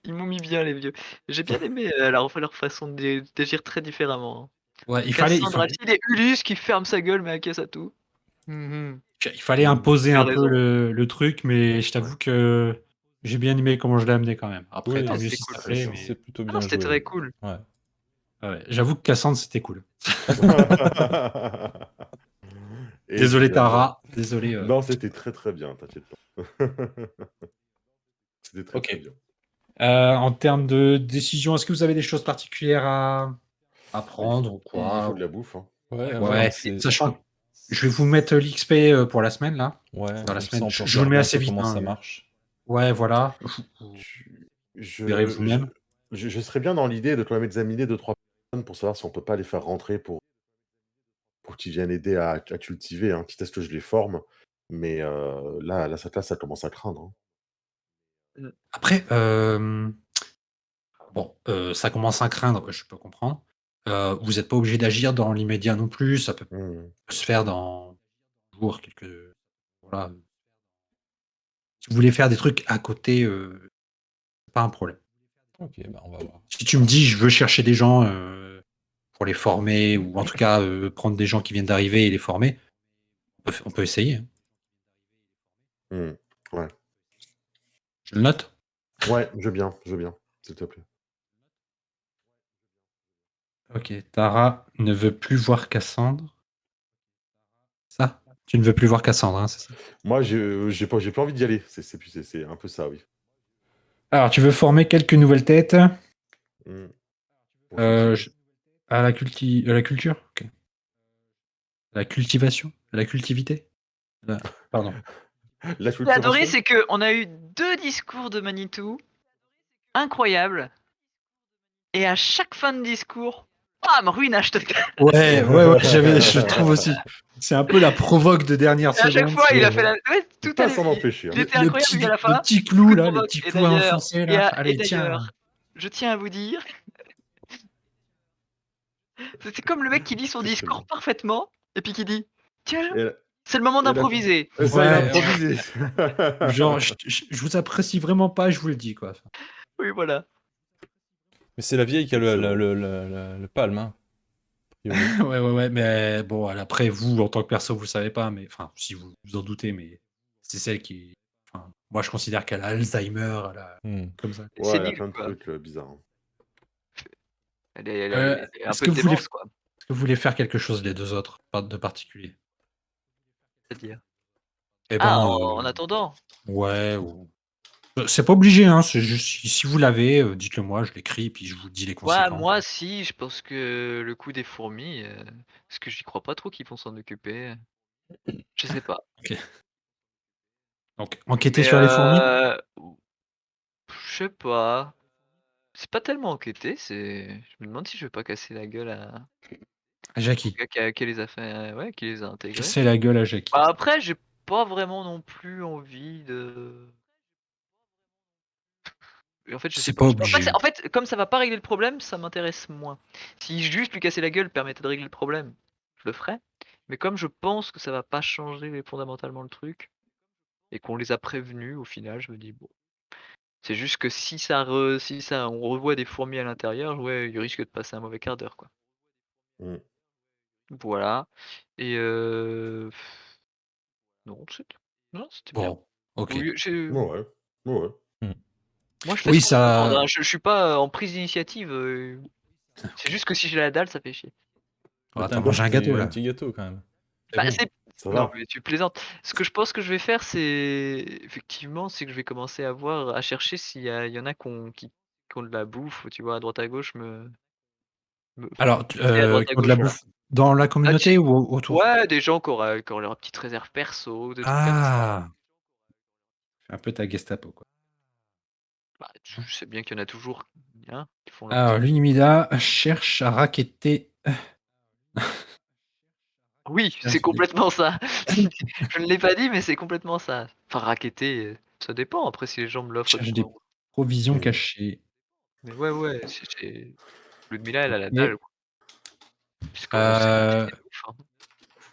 Ils m'ont mis bien les vieux. J'ai bien aimé leur façon d'agir très différemment.
Ouais, il
Cassandre Alcide et Ulysse qui ferme sa gueule mais à caisse à tout.
fallait imposer
Tu as
un peu
raison.
le truc, mais je t'avoue que j'ai bien aimé comment je l'ai amené quand même. Après,
Oui,
tant
Ah,
mieux
c'était
si ça
cool.
plaît,
C'est
mais
plutôt
Ah
bien
non, c'était
joué.
très cool.
Ouais.
ouais, j'avoue que Cassandre, c'était cool.
Et
Désolé
évidemment.
Tara, désolé.
Non, c'était très très bien, t'inquiète pas. C'était très
Ok.
très bien.
En termes de décision, est-ce que vous avez des choses particulières à prendre ou
Il faut
quoi?
de la bouffe. Hein.
Ouais,
c'est...
sachant que je vais vous mettre l'XP pour la semaine là.
Ouais,
Dans la
comme ça
semaine,
on peut
je vous le mets
regarder un
assez
peu
vite.
comment
Hein,
ça marche.
Ouais, voilà. Vous verrez vous-même.
Je serais bien dans l'idée de quand même examiner 2-3 personnes pour savoir si on peut pas les faire rentrer pour qu'ils viennent aider à cultiver, hein, quitte à ce que je les forme. Mais là, ça commence à craindre. Hein.
Après, bon, ça commence à craindre, je peux comprendre. Vous n'êtes pas obligé d'agir dans l'immédiat non plus, ça peut
Mmh.
se faire dans jours, quelques voilà. Si vous voulez faire des trucs à côté, c'est pas un problème.
Ok, bah on va voir.
Si tu me dis: «Je veux chercher des gens, pour les former» ou en tout cas, prendre des gens qui viennent d'arriver et les former, on peut essayer, hein.
Mmh. Ouais.
Je le note?
Ouais, je veux bien, s'il te plaît.
OK, Tara ne veut plus voir Cassandre. Ça? Tu ne veux plus voir Cassandre, hein, c'est ça?
Moi, j'ai pas envie d'y aller. C'est un peu ça, oui.
Alors, tu veux former quelques nouvelles têtes,
Mmh. Pour cultiver.
j à la culture? OK. À la cultivation? À la cultivité? Pardon.
La
Ce que j'ai adoré,
culturation?
c'est qu'on a eu 2 discours de Manitou, incroyables, et à chaque fin de discours, bam! Ruinage total.
Ouais, je trouve aussi. C'est un peu la provoque de dernière
Et à chaque
seconde.
fois, il a fait la ouais,
Faut
tout
pas
allait
s'en
bien.
empêcher,
Il
hein.
était incroyable et à la
Le
fin,
petit
coup
clou
de
là, le
provoque.
petit
Et
clou à
d'ailleurs
enfoncer là. Allez, tiens.
d'ailleurs, je tiens à vous dire, c'est comme le mec qui lit son
Très, très
discours
bien.
parfaitement et puis qui dit: «Tiens,
Et là
c'est le moment
et là
d'improviser».
ça, il a
Ouais,
improvisé.
genre, je vous apprécie vraiment pas, je vous le dis, quoi.
Oui, voilà.
Mais c'est la vieille qui a
Excellent.
le palme, hein, a priori.
Ouais, mais bon, après, vous, en tant que perso, vous le savez pas, mais enfin, si vous vous en doutez, mais c'est celle qui. Enfin, moi, je considère qu'elle a Alzheimer,
Hmm.
comme ça.
Ouais,
C'est
il y a
nul,
plein de
quoi.
trucs, bizarres, hein.
Elle est un
Est-ce
peu
que
de
vous voulez,
démence, quoi.
est-ce que vous voulez faire quelque chose, les deux autres, pas de particulier?
C'est-à-dire?
Eh
Ah,
ben,
en attendant?
ouais, c'est pas obligé, hein, c'est juste si vous l'avez, dites-le moi, je l'écris, puis je vous dis les
Ouais,
conséquences.
moi si, je pense que le coup des fourmis, parce que j'y crois pas trop qu'ils vont s'en occuper. Je sais pas.
OK. Donc, enquêter
Mais
sur les fourmis?
je sais pas. C'est pas tellement enquêté, c'est je me demande si je vais pas casser la gueule au
Jackie.
gars qui les a fait ouais, qui les a intégrés.
Casser la gueule à Jackie.
Bah, après, j'ai pas vraiment non plus envie de en fait, je sais
C'est
pas.
pas
Je pense pas que
obligé.
ça en fait, comme ça va pas régler le problème, ça m'intéresse moins. Si juste lui casser la gueule permettait de régler le problème, je le ferais. Mais comme je pense que ça va pas changer fondamentalement le truc et qu'on les a prévenus au final, je me dis: «Bon». C'est juste que si ça on revoit des fourmis à l'intérieur, ouais, il risque de passer un mauvais quart d'heure, quoi.
Mmh.
Voilà et non, c'était bien.
Bon, OK.
Oui, j'ai
Ouais. Ouais.
Hmm.
moi je fais
Oui,
ce qu'on me demande,
ça
hein, je suis pas, en prise d'initiative, C'est juste que si j'ai la dalle, ça fait chier.
Oh,
Bah,
attends, manger un gâteau,
un
là.
petit gâteau quand même.
C'est
Bah,
bon.
c'est
Ça
non,
va.
mais tu plaisantes. Ce que je pense que je vais faire, c'est effectivement, c'est que je vais commencer à chercher il y en a qui ont de la bouffe, tu vois, à droite à gauche, enfin,
Alors,
et à droite à
qui ont de la
gauche, voilà.
bouffe dans la
Ah,
communauté ou autour?
ouais, des gens qui ont leur petite réserve perso, des trucs comme ça.
Ah! Fais un peu ta Gestapo, quoi.
Bah, tu sais bien qu'il y en a toujours, hein, qui font leur
Alors,
petit.
Lunimida cherche à racketter
Oui, c'est
cherche des
complètement ça. Je ne l'ai pas dit, mais c'est complètement ça. Enfin, racketter, ça dépend après si les gens me l'offrent
cherche
pour un
des provisions
Oui.
cachées.
mais ouais, c'est Ludmilla, elle a la
OK.
dalle, quoi. On sait qu'on fait
Heu,
des bouffes, hein.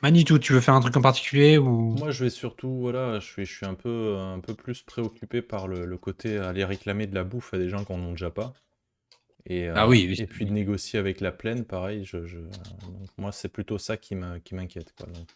Manitou, tu veux faire un truc en particulier ou?
Moi, je vais surtout, voilà, je suis un peu plus préoccupé par le côté aller réclamer de la bouffe à des gens qui en ont déjà pas.
Ah oui, oui,
Et puis de négocier avec la plaine, pareil. Donc moi, c'est plutôt ça qui m'inquiète, quoi. Donc,